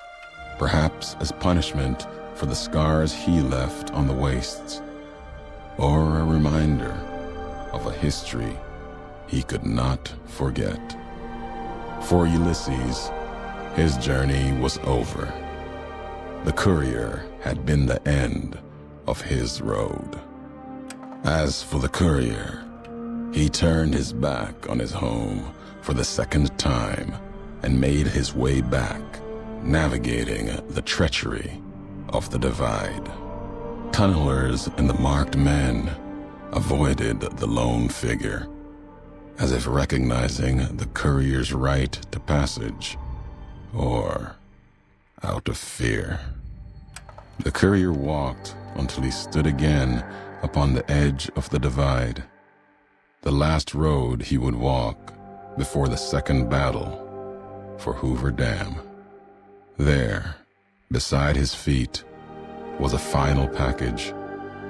S5: perhaps as punishment for the scars he left on the wastes, or a reminder of a history he could not forget. For Ulysses, his journey was over. The courier had been the end of his road. As for the courier, he turned his back on his home for the second time and made his way back, navigating the treachery of the divide. Tunnelers and the marked men avoided the lone figure, as if recognizing the courier's right to passage, or out of fear. The courier walked until he stood again upon the edge of the divide, the last road he would walk before the second battle for Hoover Dam. There, beside his feet, was a final package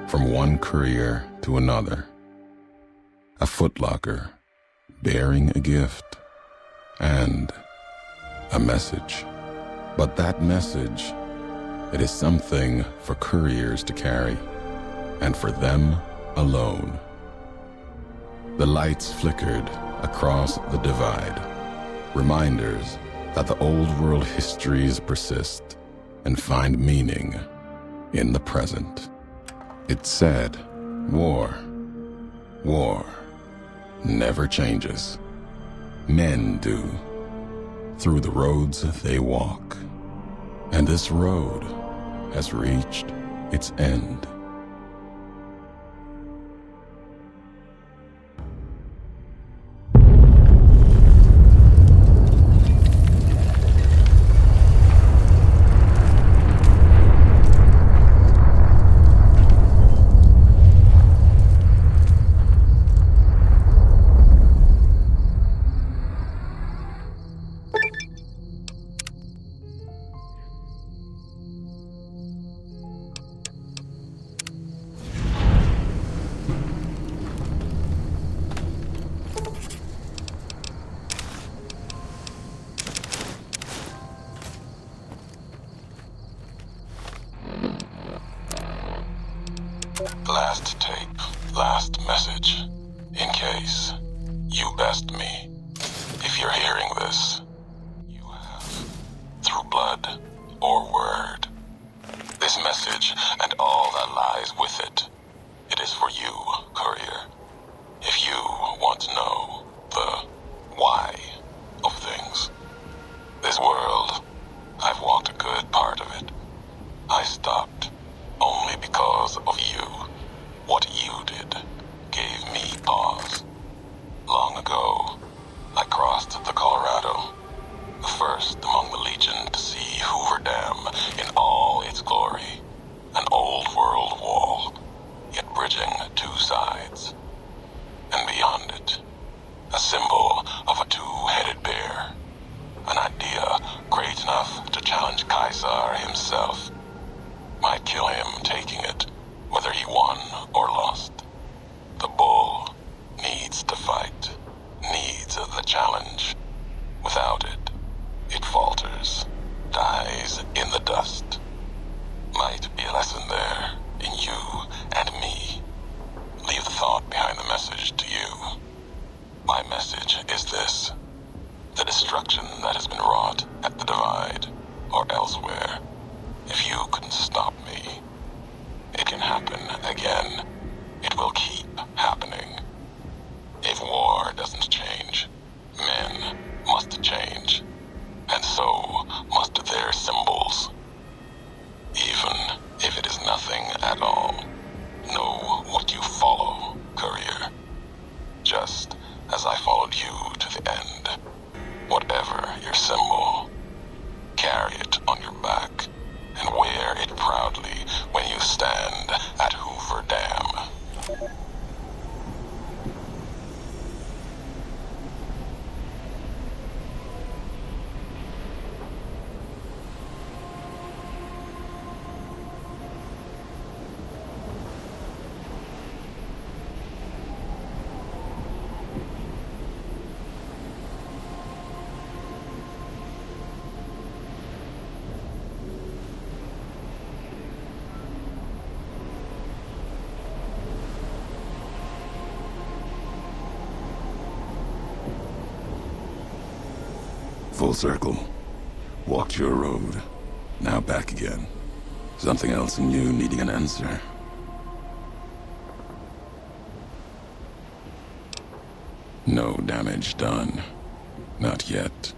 S5: from one courier to another. A footlocker bearing a gift and a message. But that message, it is something for couriers to carry, and for them alone. The lights flickered across the divide, reminders that the old world histories persist and find meaning in the present. It said, war never changes. Men do, through the roads they walk. And this road has reached its end. Last tape, last message. In case you best me. If you're hearing this, you have, through blood or word. This message and all that lies with it. It is for you, courier. If you want to know the why of things. This world, I've walked a good part of it. I stopped only because of you. What you did gave me pause. Long ago, I crossed the Colorado, the first among the Legion to see Hoover Dam in all its glory. An old world wall, yet bridging two sides. And beyond it, a symbol of a two-headed bear. An idea great enough to challenge Caesar himself. Might kill him taking it, whether he won or lost. The bull needs to fight, needs the challenge. Without it, it falters, dies in the dust. Might be a lesson there in you and me. Leave the thought behind the message to you. My message is this. The destruction that has been wrought at the Divide or elsewhere, if you couldn't stop me, it can happen again. It will keep happening. If war doesn't change, men must change. And so must their symbols. Even if it is nothing at all, know what you follow, courier. Just as I followed you to the end. Whatever your symbol, carry it on your back and wear it proudly when you stand at Hoover Dam. Full circle. Walked your road. Now back again. Something else in you needing an answer. No damage done. Not yet.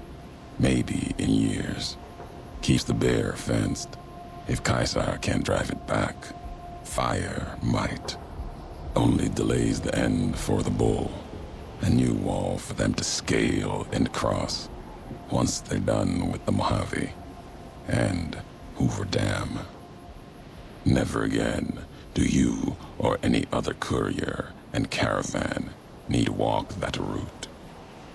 S5: Maybe in years. Keeps the bear fenced. If Caesar can't drive it back, fire might. Only delays the end for the bull. A new wall for them to scale and cross. Once they're done with the Mojave and Hoover Dam. Never again do you or any other courier and caravan need walk that route.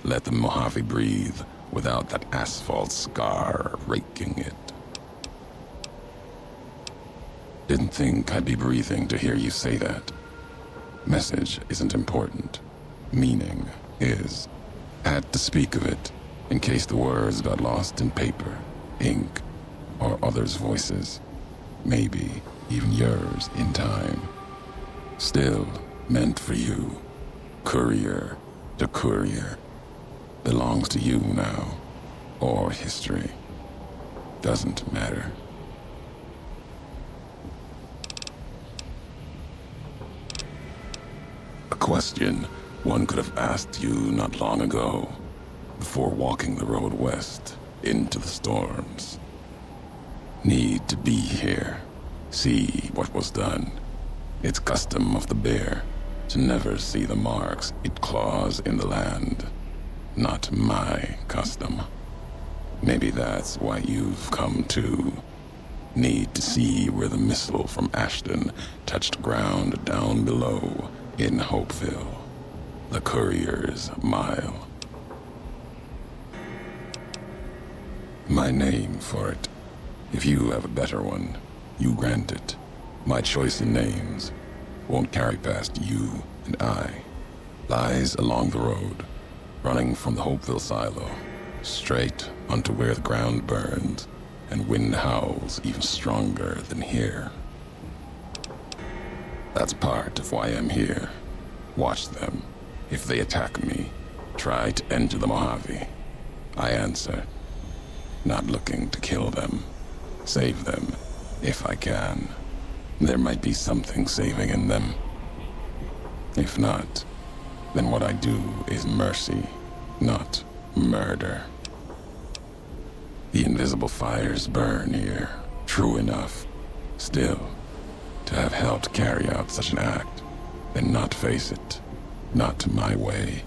S5: Let the Mojave breathe without that asphalt scar raking it. Didn't think I'd be breathing to hear you say that. Message isn't important. Meaning is. Had to speak of it, in case the words got lost in paper, ink, or others' voices. Maybe even yours in time. Still meant for you. Courier to courier. Belongs to you now. Or history. Doesn't matter. A question one could have asked you not long ago, before walking the road west into the storms. Need to be here, see what was done. It's custom of the bear to never see the marks it claws in the land. Not my custom. Maybe that's why you've come too. Need to see where the missile from Ashton touched ground down below in Hopeville. The Courier's Mile. My name for it. If you have a better one, you grant it. My choice in names won't carry past you and I. Lies along the road, running from the Hopeville silo, straight onto where the ground burns and wind howls even stronger than here. That's part of why I'm here. Watch them. If they attack me, try to enter the Mojave. I answer. Not looking to kill them. Save them, if I can. There might be something saving in them. If not, then what I do is mercy, not murder. The invisible fires burn here, true enough. Still, to have helped carry out such an act, and not face it, not my way.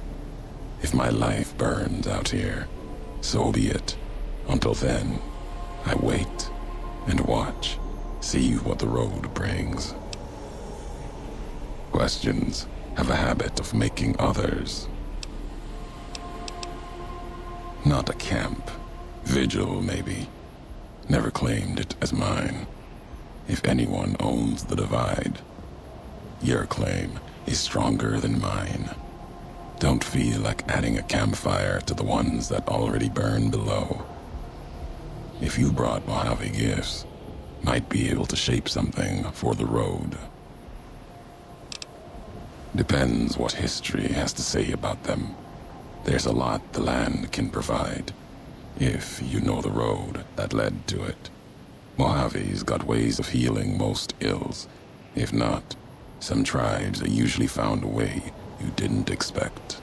S5: If my life burns out here, so be it. Until then, I wait and watch, see what the road brings. Questions have a habit of making others. Not a camp. Vigil, maybe. Never claimed it as mine. If anyone owns the divide, your claim is stronger than mine. Don't feel like adding a campfire to the ones that already burn below. If you brought Mojave gifts, might be able to shape something for the road. Depends what history has to say about them. There's a lot the land can provide, if you know the road that led to it. Mojave's got ways of healing most ills. If not, some tribes usually found a way you didn't expect.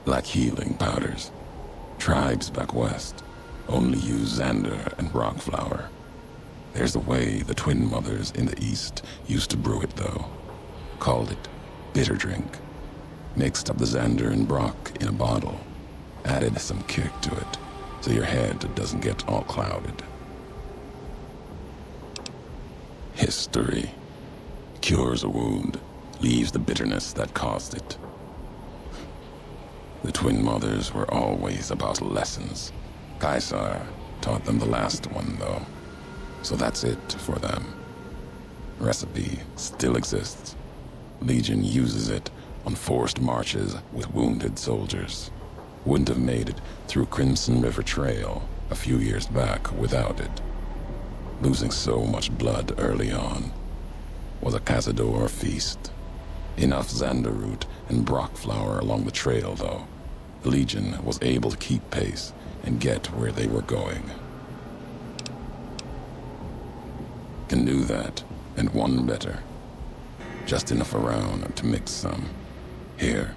S5: Like healing powders. Tribes back west only use Xander and Rockflower. There's a way the Twin Mothers in the east used to brew it though. Called it bitter drink. Mixed up the Xander and Brock in a bottle. Added some kick to it, so your head doesn't get all clouded. History. Cures a wound, leaves the bitterness that caused it. The Twin Mothers were always about lessons. Caesar taught them the last one, though. So that's it for them. Recipe still exists. Legion uses it on forced marches with wounded soldiers. Wouldn't have made it through Crimson River Trail a few years back without it. Losing so much blood early on was a Cazador feast. Enough Xander root and Brock flour along the trail, though. The Legion was able to keep pace and get where they were going. Can do that, and one better. Just enough around to mix some. Here,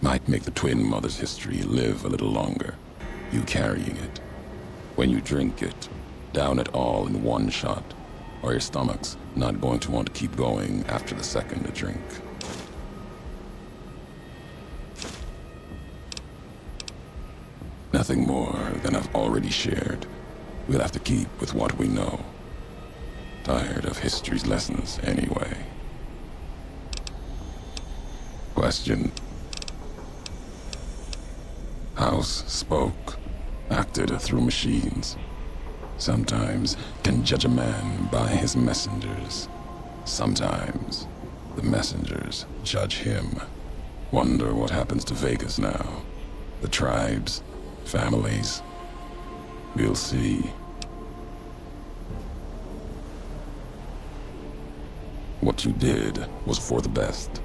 S5: might make the Twin Mothers' history live a little longer. You carrying it. When you drink it, down it all in one shot, or your stomach's not going to want to keep going after the second drink. Nothing more than I've already shared. We'll have to keep with what we know. Tired of history's lessons anyway. Question. House spoke, acted through machines. Sometimes can judge a man by his messengers. Sometimes, the messengers judge him. Wonder what happens to Vegas now. The tribes, families. We'll see. What you did was for the best.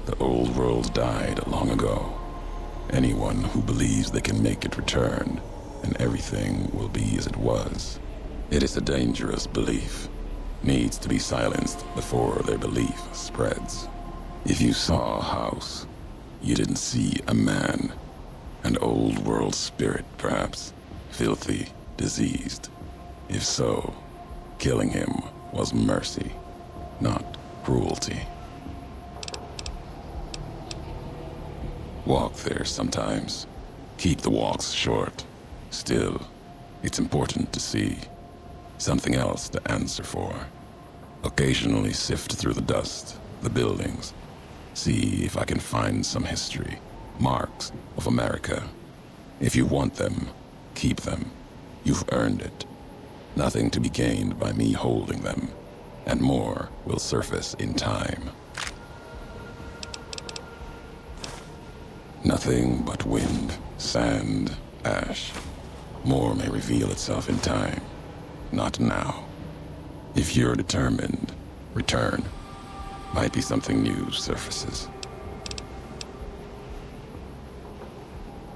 S5: The old world died long ago. Anyone who believes they can make it return, and everything will be as it was. It is a dangerous belief. Needs to be silenced before their belief spreads. If you saw a house, you didn't see a man. An old world spirit, perhaps. Filthy, diseased. If so, killing him was mercy, not cruelty. Walk there sometimes. Keep the walks short. Still, it's important to see. Something else to answer for. Occasionally sift through the dust, the buildings. See if I can find some history, marks of America. If you want them, keep them. You've earned it. Nothing to be gained by me holding them, and more will surface in time. Nothing but wind, sand, ash. More may reveal itself in time, not now. If you're determined, return. Might be something new surfaces.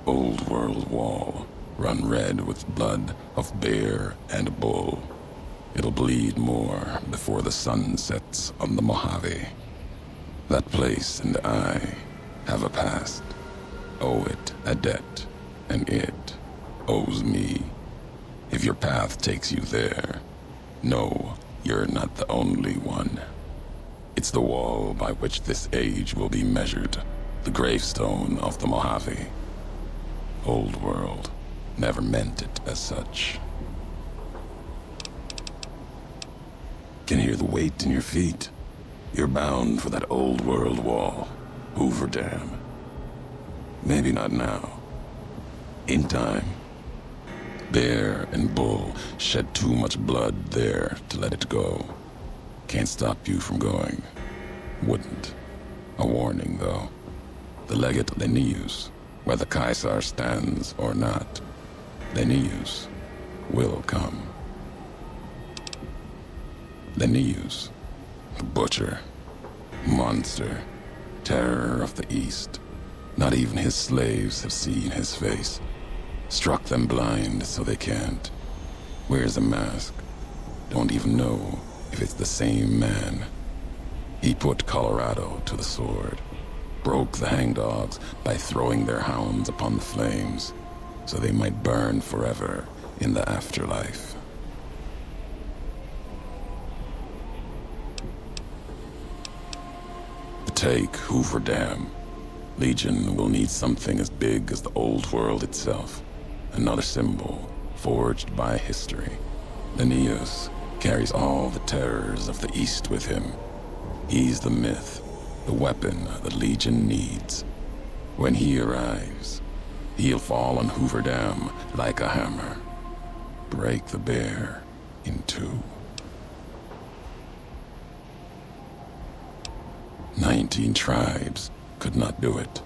S5: Old world wall, run red with blood of bear and bull. It'll bleed more before the sun sets on the Mojave. That place and I have a past. Owe it a debt, and it owes me. If your path takes you there, know you're not the only one. It's the wall by which this age will be measured, the gravestone of the Mojave. Old world never meant it as such. Can hear the weight in your feet. You're bound for that old world wall, Hoover Dam. Maybe not now. In time. Bear and bull shed too much blood there to let it go. Can't stop you from going. Wouldn't. A warning, though. The legate Linnaeus, whether Caesar stands or not, Linnaeus will come. Linnaeus, the butcher, monster, terror of the East. Not even his slaves have seen his face. Struck them blind so they can't. Wears a mask. Don't even know if it's the same man. He put Colorado to the sword. Broke the hangdogs by throwing their hounds upon the flames, so they might burn forever in the afterlife. To take Hoover Dam, Legion will need something as big as the old world itself. Another symbol forged by history. Linnaeus carries all the terrors of the East with him. He's the myth, the weapon the Legion needs. When he arrives, he'll fall on Hoover Dam like a hammer. Break the bear in two. 19 tribes could not do it.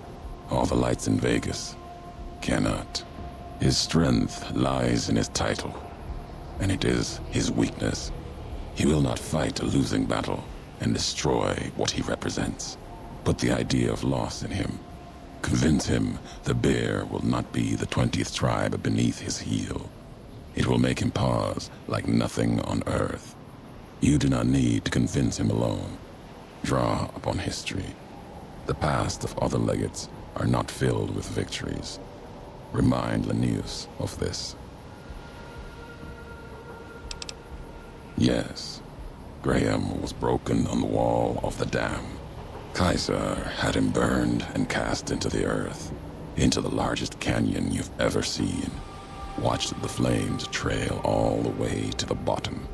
S5: All the lights in Vegas cannot. His strength lies in his title, and it is his weakness. He will not fight a losing battle and destroy what he represents. Put the idea of loss in him. Convince him the bear will not be the 20th tribe beneath his heel. It will make him pause like nothing on earth. You do not need to convince him alone. Draw upon history. The past of other legates are not filled with victories. Remind Linnaeus of this. Yes, Graham was broken on the wall of the dam. Caesar had him burned and cast into the earth, into the largest canyon you've ever seen. Watched the flames trail all the way to the bottom.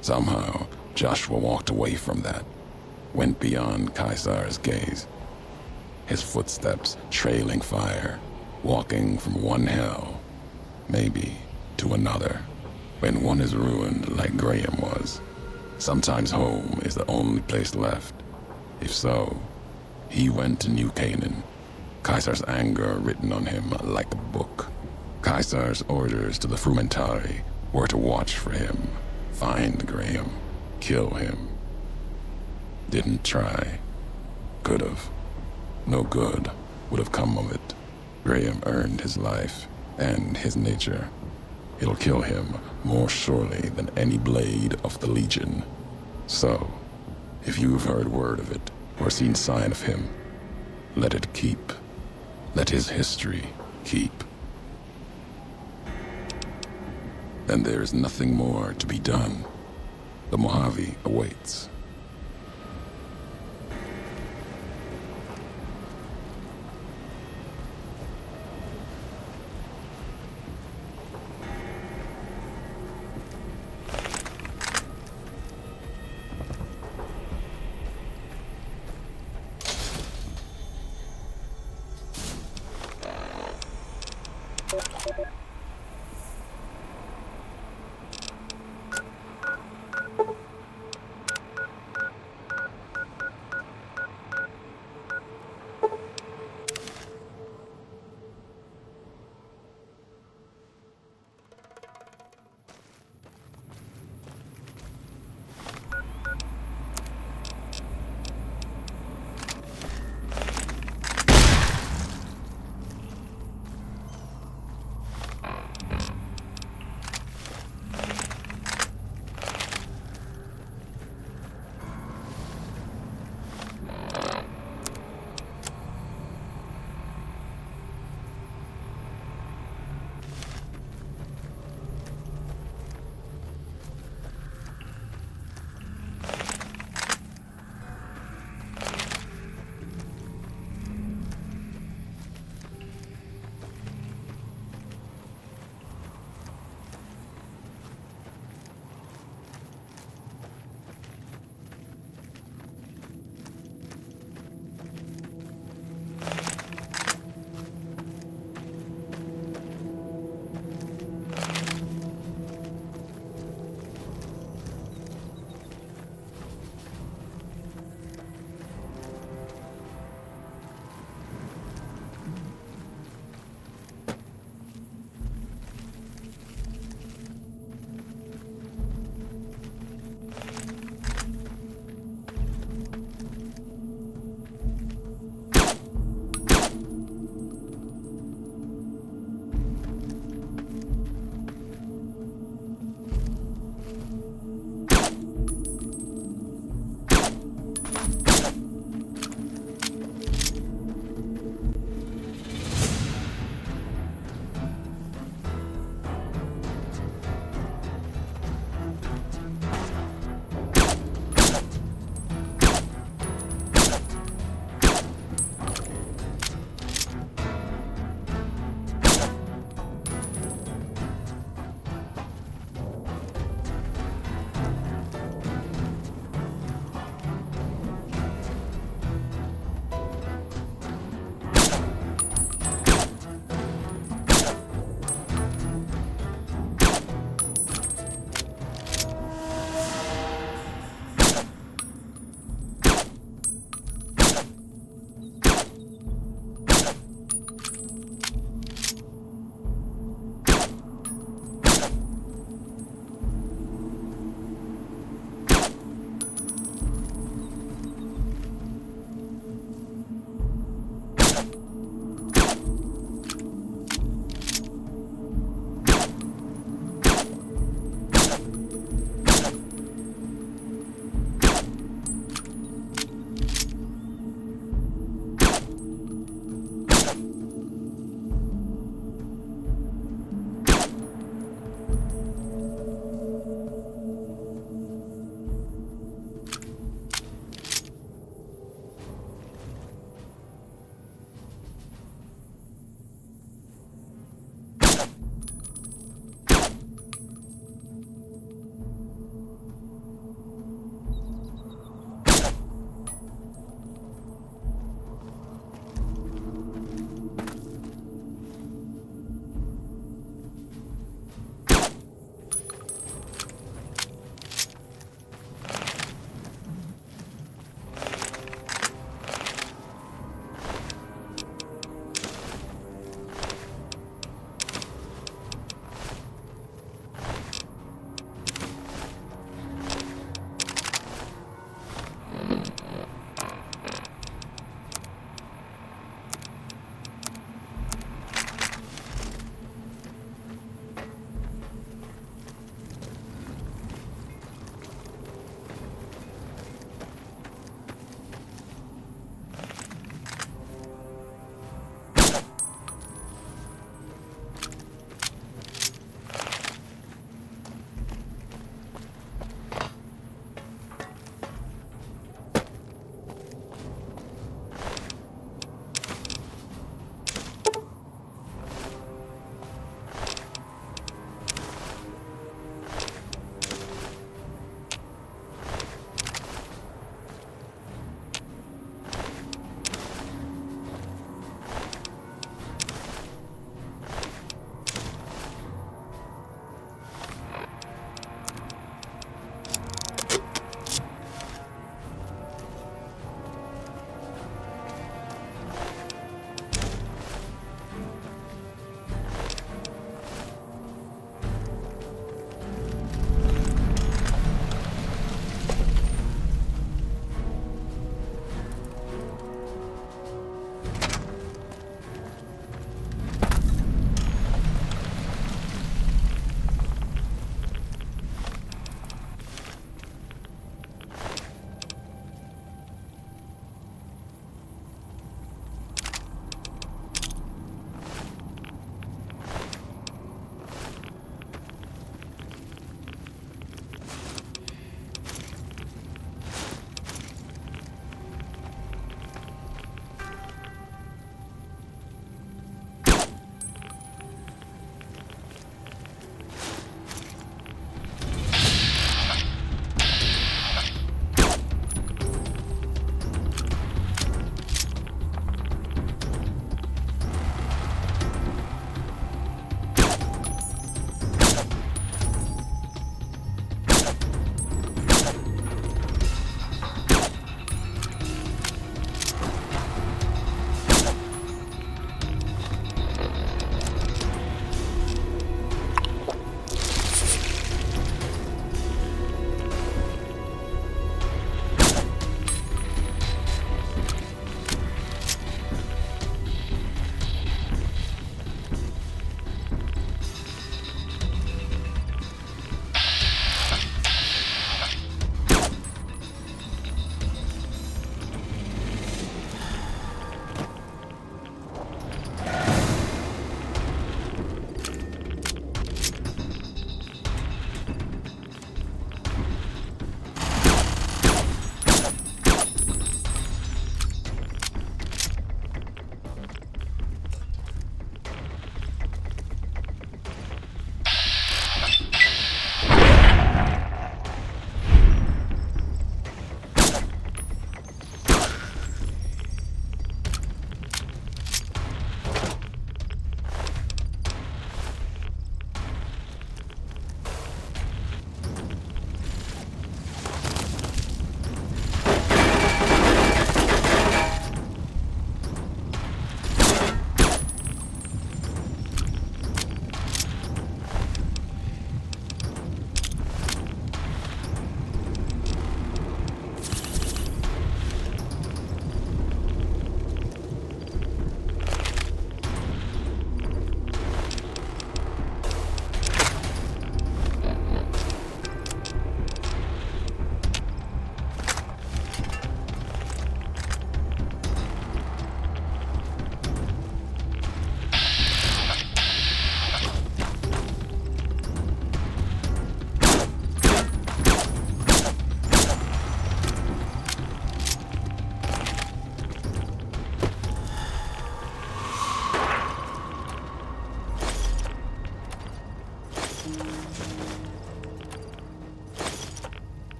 S5: Somehow, Joshua walked away from that, went beyond Caesar's gaze. His footsteps trailing fire, walking from one hell, maybe, to another. When one is ruined like Graham was, Sometimes home is the only place left. If so, he went to New Canaan. Caesar's anger written on him like a book. Caesar's orders to the Frumentari were to watch for him, find Graham, kill him. Didn't try. Could've. No good would have come of it. Graham earned his life and his nature. It'll kill him more surely than any blade of the Legion. So, if you've heard word of it or seen sign of him, let it keep. Let his history keep. And there is nothing more to be done. The Mojave awaits.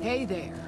S8: Hey there.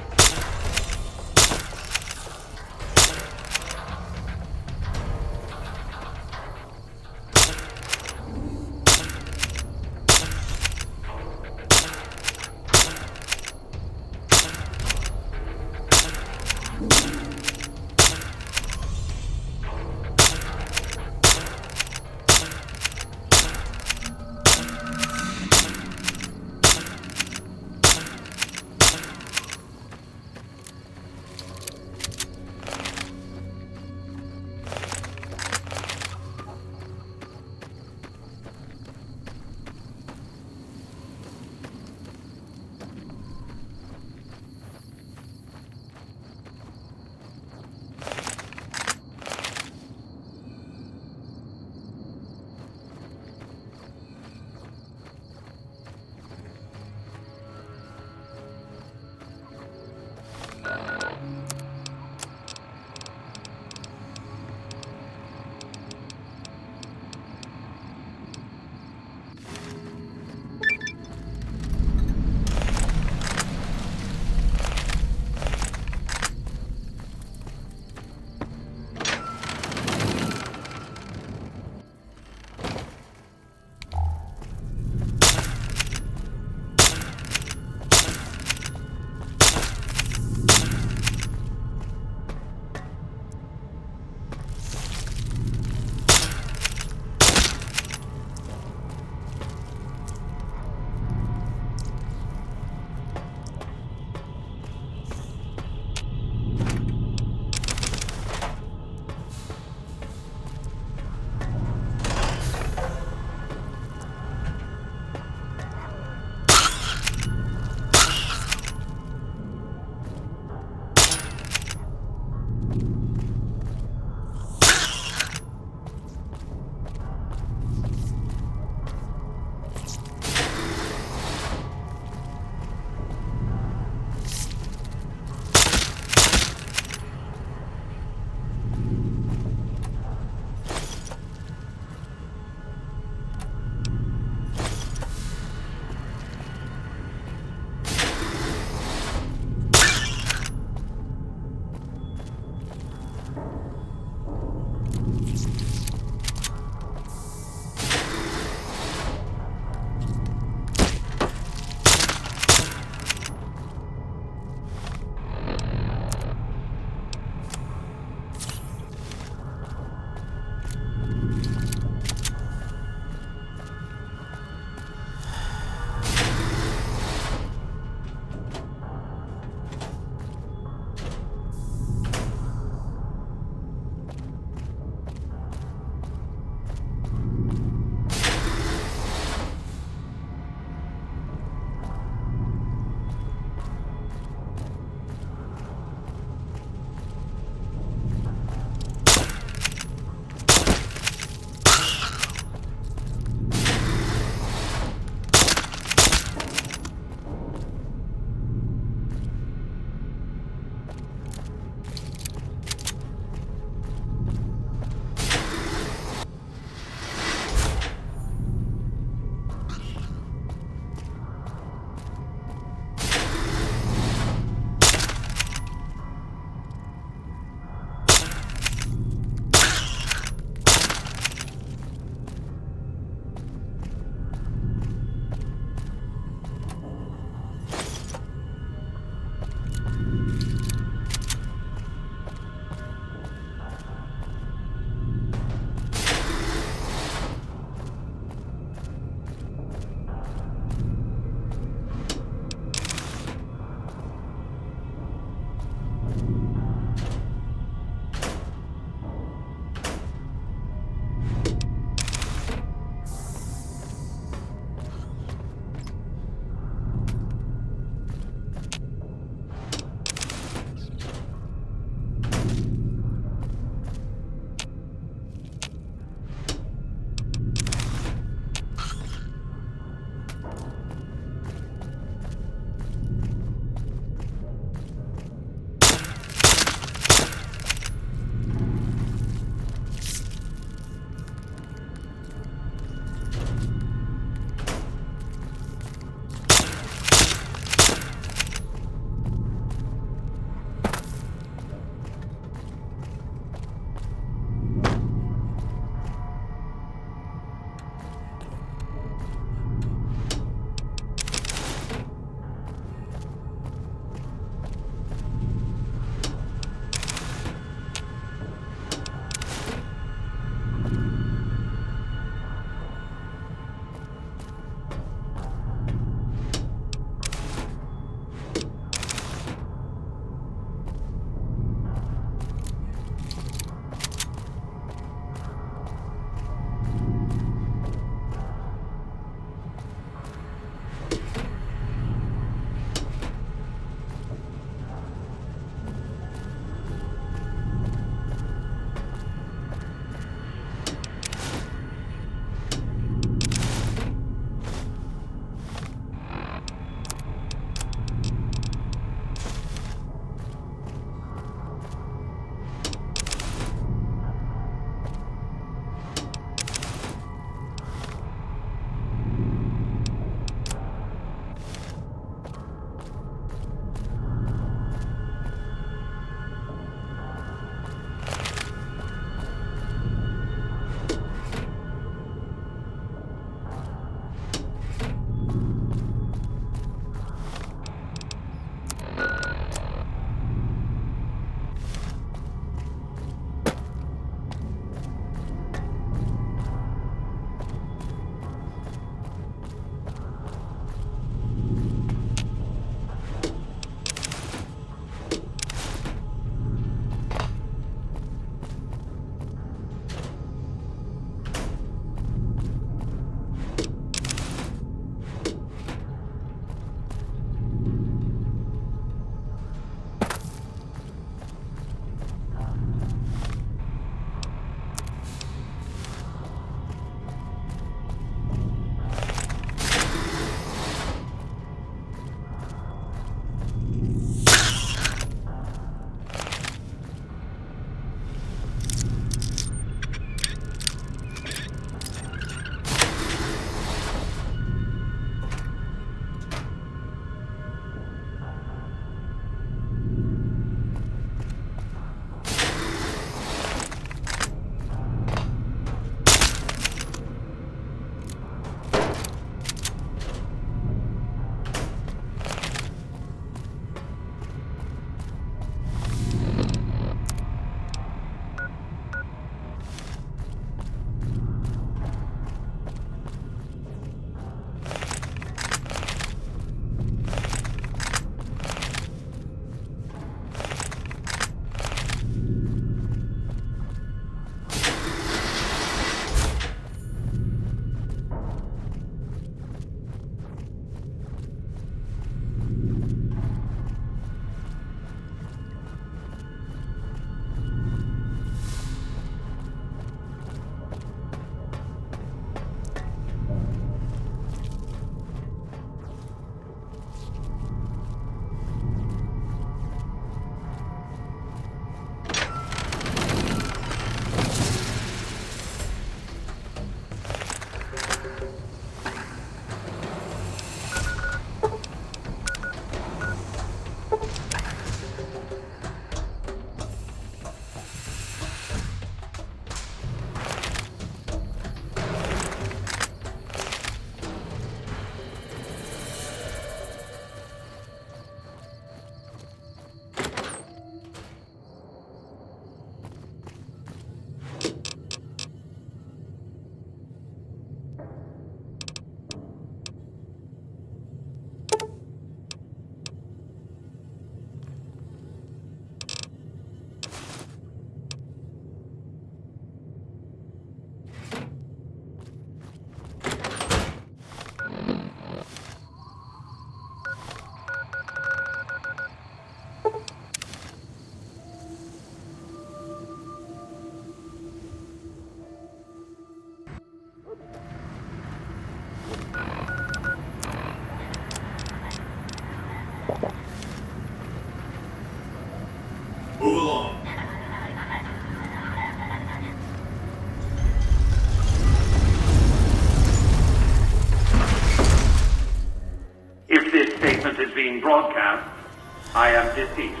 S8: I am deceased.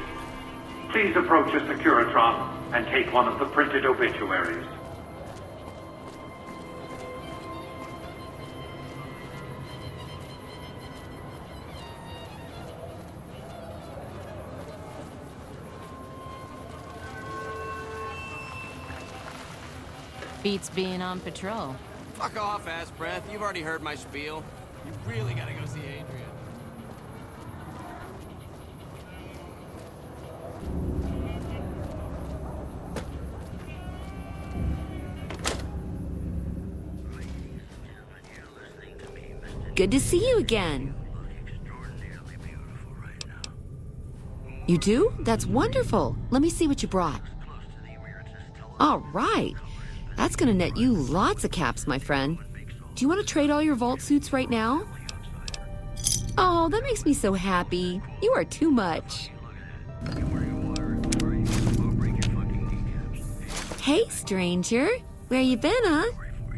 S8: Please approach a Securitron and take one of the printed obituaries.
S9: Beats being on patrol.
S10: Fuck off, ass breath. You've already heard my spiel. You really gotta go see Adrian.
S9: Good to see you again. You do? That's wonderful. Let me see what you brought. All right. That's gonna net you lots of caps, my friend. Do you want to trade all your vault suits right now? Oh, that makes me so happy. You are too much. Hey, stranger. Where you been, huh?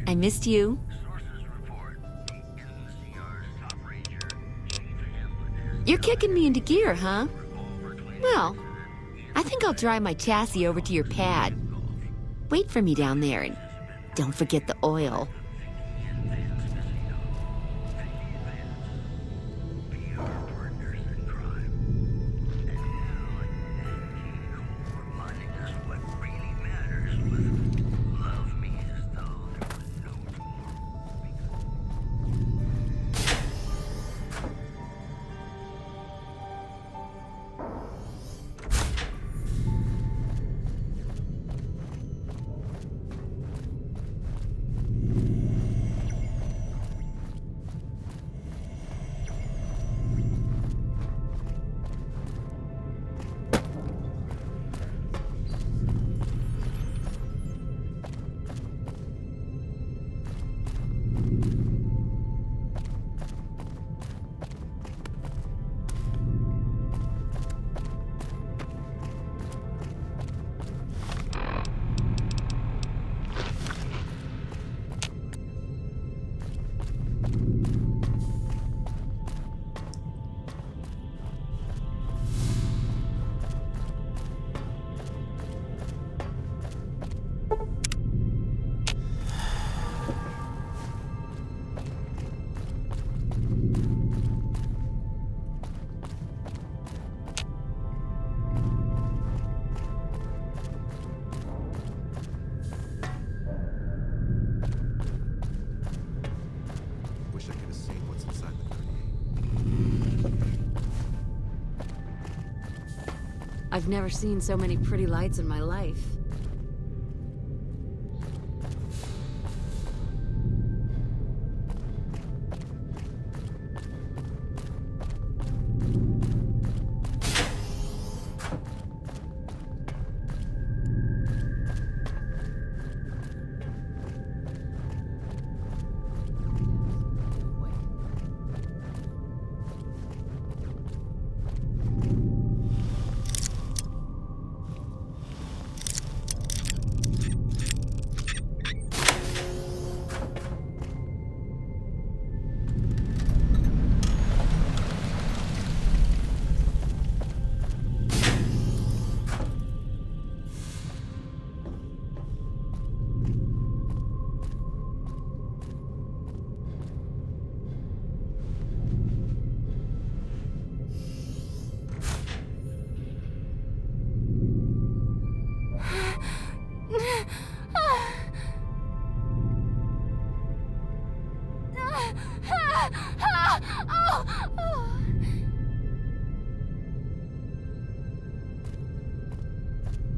S9: I missed you. You're kicking me into gear, huh? Well, I think I'll drive my chassis over to your pad. Wait for me down there, and don't forget the oil. I've never seen so many pretty lights in my life.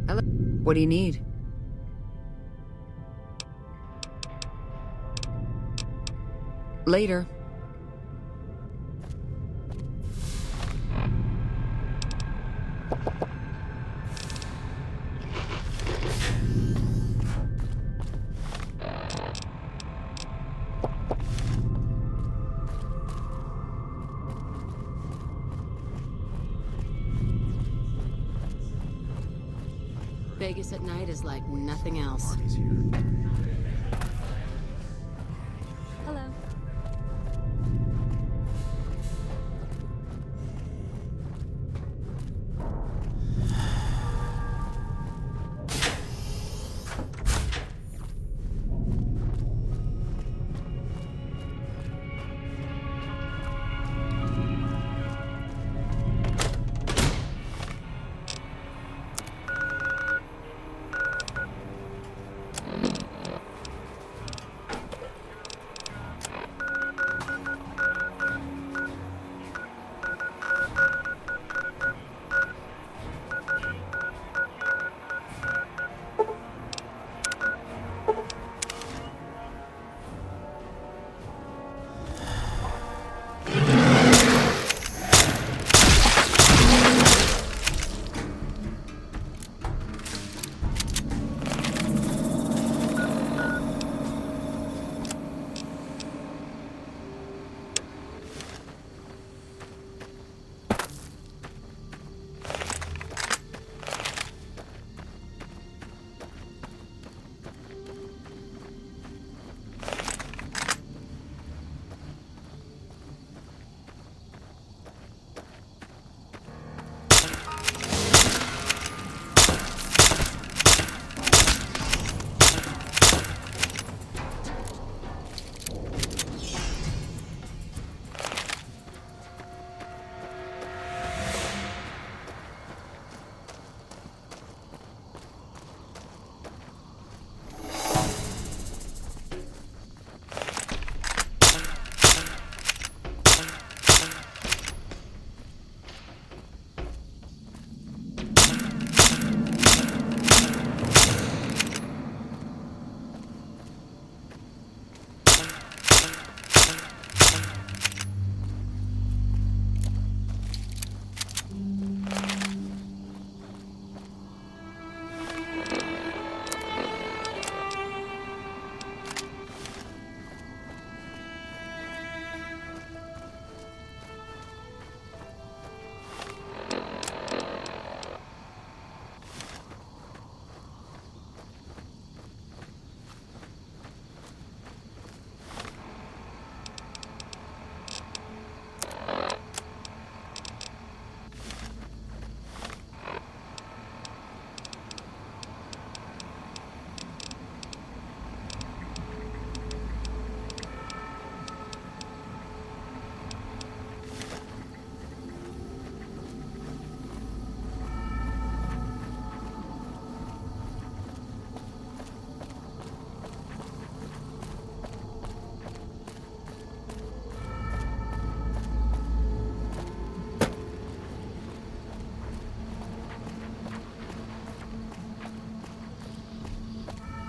S9: Hello. What do you need? Later. Vegas at night is like nothing else. Hello.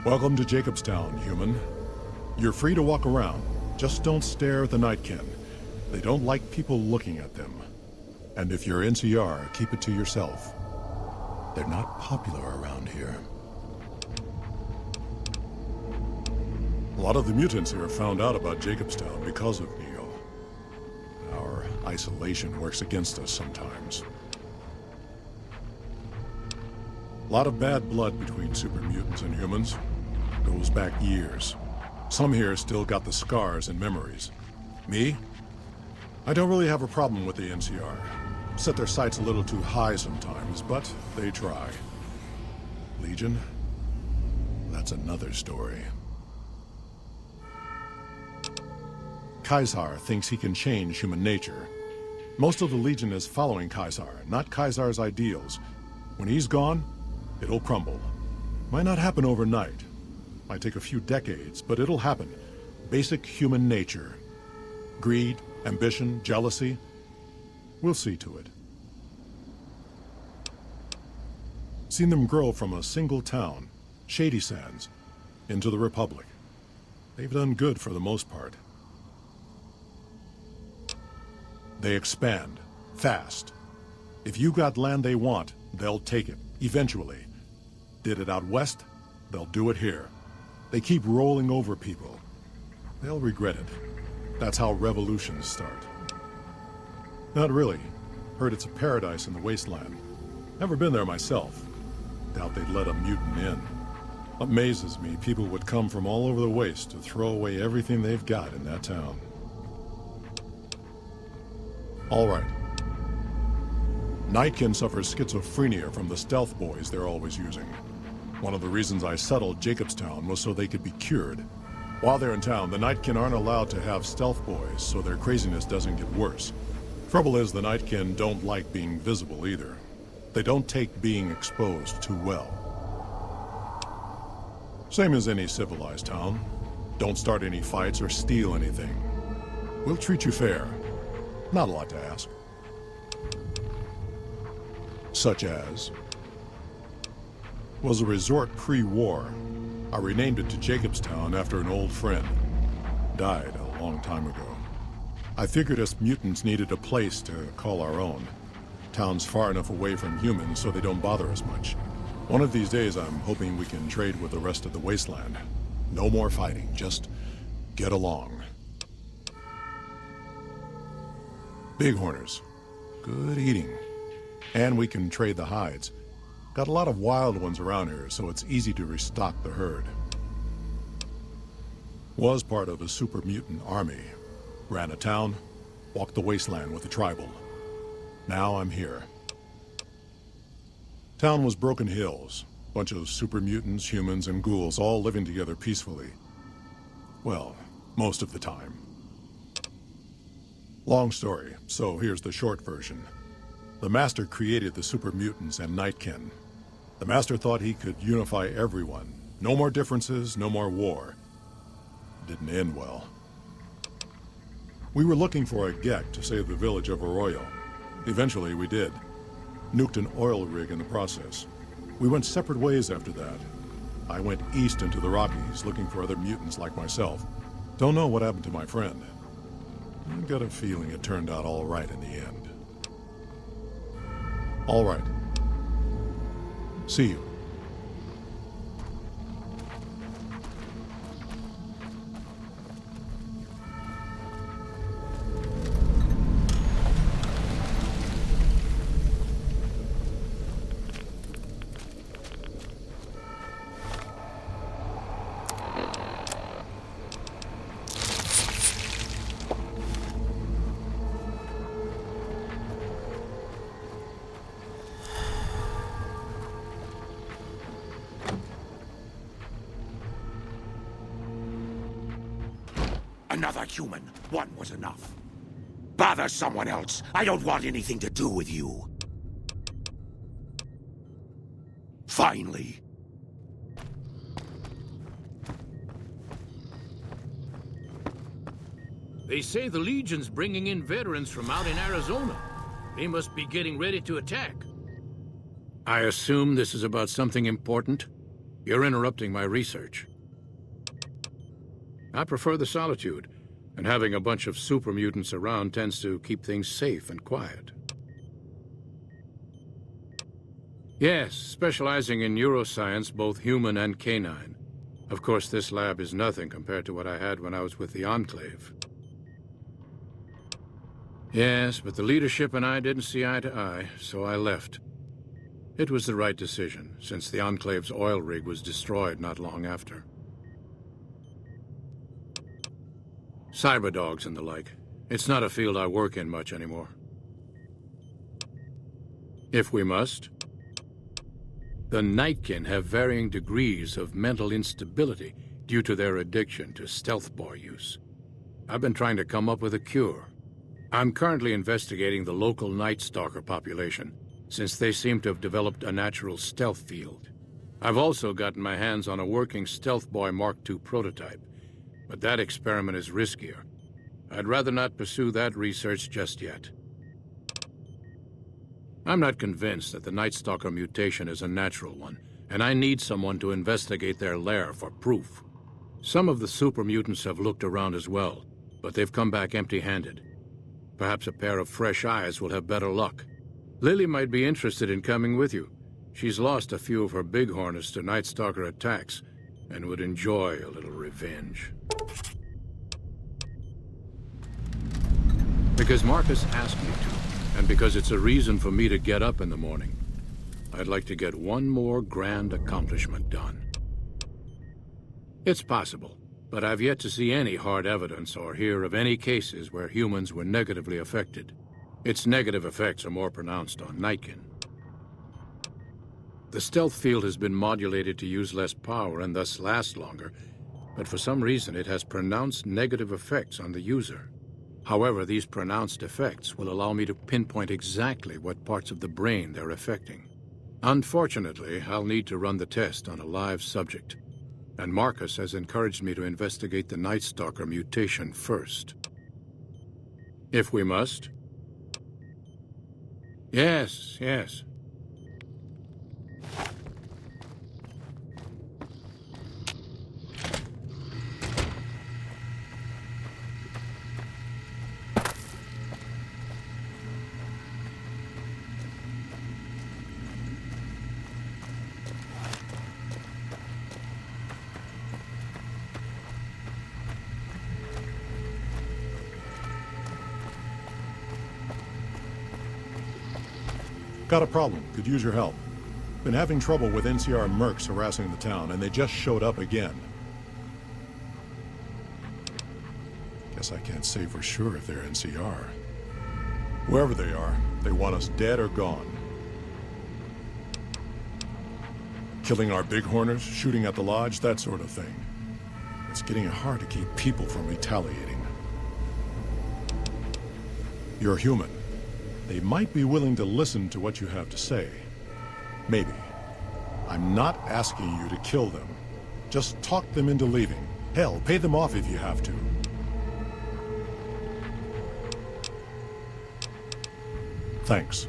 S11: Welcome to Jacobstown, human. You're free to walk around. Just don't stare at the Nightkin. They don't like people looking at them. And if you're NCR, keep it to yourself. They're not popular around here. A lot of the mutants here found out about Jacobstown because of Neo. Our isolation works against us sometimes. A lot of bad blood between super mutants and humans. Goes back years. Some here still got the scars and memories. Me? I don't really have a problem with the NCR. Set their sights a little too high sometimes, but they try. Legion? That's another story. Caesar thinks he can change human nature. Most of the Legion is following Caesar, not Caesar's ideals. When he's gone, it'll crumble. Might not happen overnight. Might take a few decades, but it'll happen. Basic human nature. Greed, ambition, jealousy. We'll see to it. Seen them grow from a single town, Shady Sands, into the Republic. They've done good for the most part. They expand, fast. If you got land they want, they'll take it, eventually. Did it out west, they'll do it here. They keep rolling over people. They'll regret it. That's how revolutions start. Not really. Heard it's a paradise in the wasteland. Never been there myself. Doubt they'd let a mutant in. Amazes me people would come from all over the waste to throw away everything they've got in that town. All right. Nightkin suffers schizophrenia from the stealth boys they're always using. One of the reasons I settled Jacobstown was so they could be cured. While they're in town, the Nightkin aren't allowed to have stealth boys, so their craziness doesn't get worse. Trouble is, the Nightkin don't like being visible either. They don't take being exposed too well. Same as any civilized town. Don't start any fights or steal anything. We'll treat you fair. Not a lot to ask. Such as... was a resort pre-war. I renamed it to Jacobstown after an old friend. Died a long time ago. I figured us mutants needed a place to call our own. Town's far enough away from humans so they don't bother us much. One of these days I'm hoping we can trade with the rest of the wasteland. No more fighting, just get along. Bighorners. Good eating. And we can trade the hides. Got a lot of wild ones around here, so it's easy to restock the herd. Was part of a super mutant army. Ran a town, walked the wasteland with the tribal. Now I'm here. Town was Broken Hills. Bunch of super mutants, humans, and ghouls all living together peacefully. Well, most of the time. Long story, so here's the short version. The Master created the super mutants and Nightkin. The Master thought he could unify everyone. No more differences, no more war. Didn't end well. We were looking for a Gek to save the village of Arroyo. Eventually we did. Nuked an oil rig in the process. We went separate ways after that. I went east into the Rockies looking for other mutants like myself. Don't know what happened to my friend. I got a feeling it turned out all right in the end. All right. See you.
S12: Another human. One was enough. Bother someone else. I don't want anything to do with you. Finally.
S13: They say the Legion's bringing in veterans from out in Arizona. They must be getting ready to attack. I assume this is about something important? You're interrupting my research. I prefer the solitude, and having a bunch of super mutants around tends to keep things safe and quiet. Yes, specializing in neuroscience, both human and canine. Of course, this lab is nothing compared to what I had when I was with the Enclave. Yes, but the leadership and I didn't see eye to eye, so I left. It was the right decision, since the Enclave's oil rig was destroyed not long after. Cyberdogs and the like. It's not a field I work in much anymore. If we must. The Nightkin have varying degrees of mental instability due to their addiction to stealth boy use. I've been trying to come up with a cure. I'm currently investigating the local Night Stalker population, since they seem to have developed a natural stealth field. I've also gotten my hands on a working Stealth Boy Mark II prototype, but that experiment is riskier. I'd rather not pursue that research just yet. I'm not convinced that the Night Stalker mutation is a natural one, and I need someone to investigate their lair for proof. Some of the super mutants have looked around as well, but they've come back empty-handed. Perhaps a pair of fresh eyes will have better luck. Lily might be interested in coming with you. She's lost a few of her bighorners to Night Stalker attacks, and would enjoy a little revenge. Because Marcus asked me to, and because it's a reason for me to get up in the morning, I'd like to get one more grand accomplishment done. It's possible, but I've yet to see any hard evidence or hear of any cases where humans were negatively affected. Its negative effects are more pronounced on Nightkin. The stealth field has been modulated to use less power and thus last longer, but for some reason it has pronounced negative effects on the user. However, these pronounced effects will allow me to pinpoint exactly what parts of the brain they're affecting. Unfortunately, I'll need to run the test on a live subject, and Marcus has encouraged me to investigate the Night Stalker mutation first. If we must. Yes, yes.
S11: Got a problem. Could use your help. Been having trouble with NCR mercs harassing the town, and they just showed up again. Guess I can't say for sure if they're NCR. Whoever they are, they want us dead or gone. Killing our bighorners, shooting at the lodge, that sort of thing. It's getting hard to keep people from retaliating. You're human. They might be willing to listen to what you have to say. Maybe. I'm not asking you to kill them. Just talk them into leaving. Hell, pay them off if you have to. Thanks.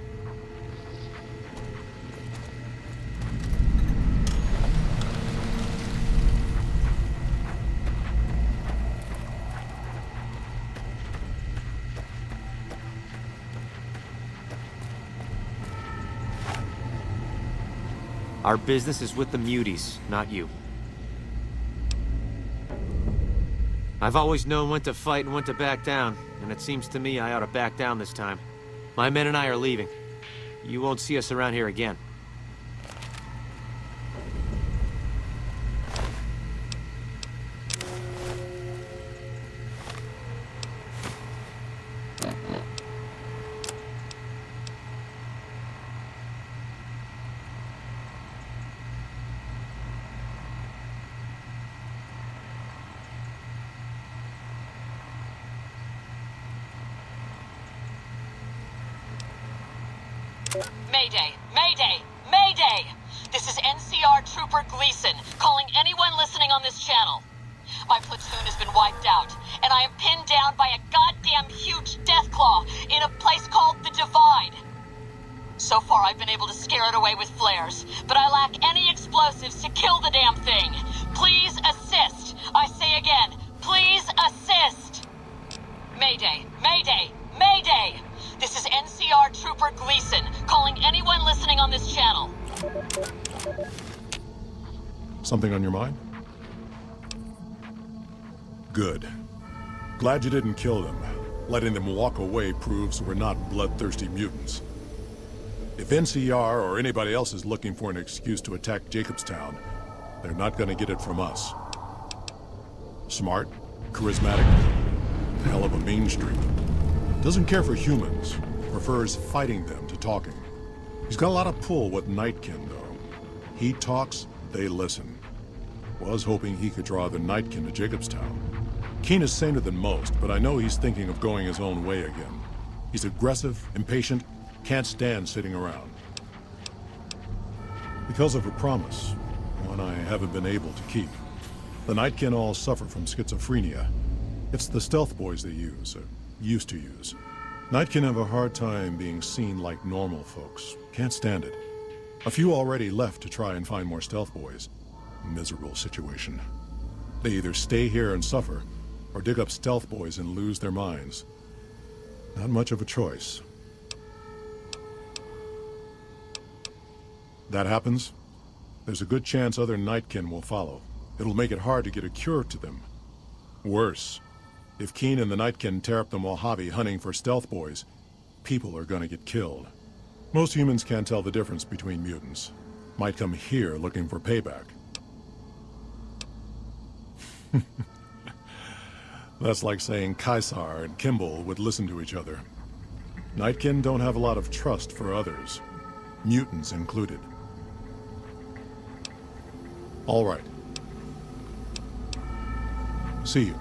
S14: Our business is with the muties, not you. I've always known when to fight and when to back down, and it seems to me I ought to back down this time. My men and I are leaving. You won't see us around here again.
S15: Mayday! Mayday! Mayday! This is NCR Trooper Gleason, calling anyone listening on this channel. My platoon has been wiped out, and I am pinned down by a goddamn huge Deathclaw in a place called The Divide. So far, I've been able to scare it away with flares, but I lack any explosives to kill the damn thing. Please assist. I say again, please assist. Mayday, Mayday, Mayday! This is NCR Trooper Gleason, calling anyone listening on this channel.
S11: Something on your mind? Good. Glad you didn't kill them. Letting them walk away proves we're not bloodthirsty mutants. If NCR or anybody else is looking for an excuse to attack Jacobstown, they're not gonna get it from us. Smart, charismatic, hell of a mean streak. Doesn't care for humans, prefers fighting them to talking. He's got a lot of pull with Nightkin, though. He talks, they listen. Was hoping he could draw the Nightkin to Jacobstown. Keen is saner than most, but I know he's thinking of going his own way again. He's aggressive, impatient, can't stand sitting around. Because of a promise, one I haven't been able to keep. The Nightkin all suffer from schizophrenia. It's the stealth boys they use, or used to use. Nightkin have a hard time being seen like normal folks. Can't stand it. A few already left to try and find more stealth boys. Miserable situation. They either stay here and suffer, or dig up stealth boys and lose their minds. Not much of a choice. That happens, there's a good chance other Nightkin will follow. It'll make it hard to get a cure to them. Worse, if Keen and the Nightkin tear up the Mojave hunting for stealth boys, people are gonna get killed. Most humans can't tell the difference between mutants. Might come here looking for payback. That's like saying Caesar and Kimball would listen to each other. Nightkin don't have a lot of trust for others, mutants included. All right. See you.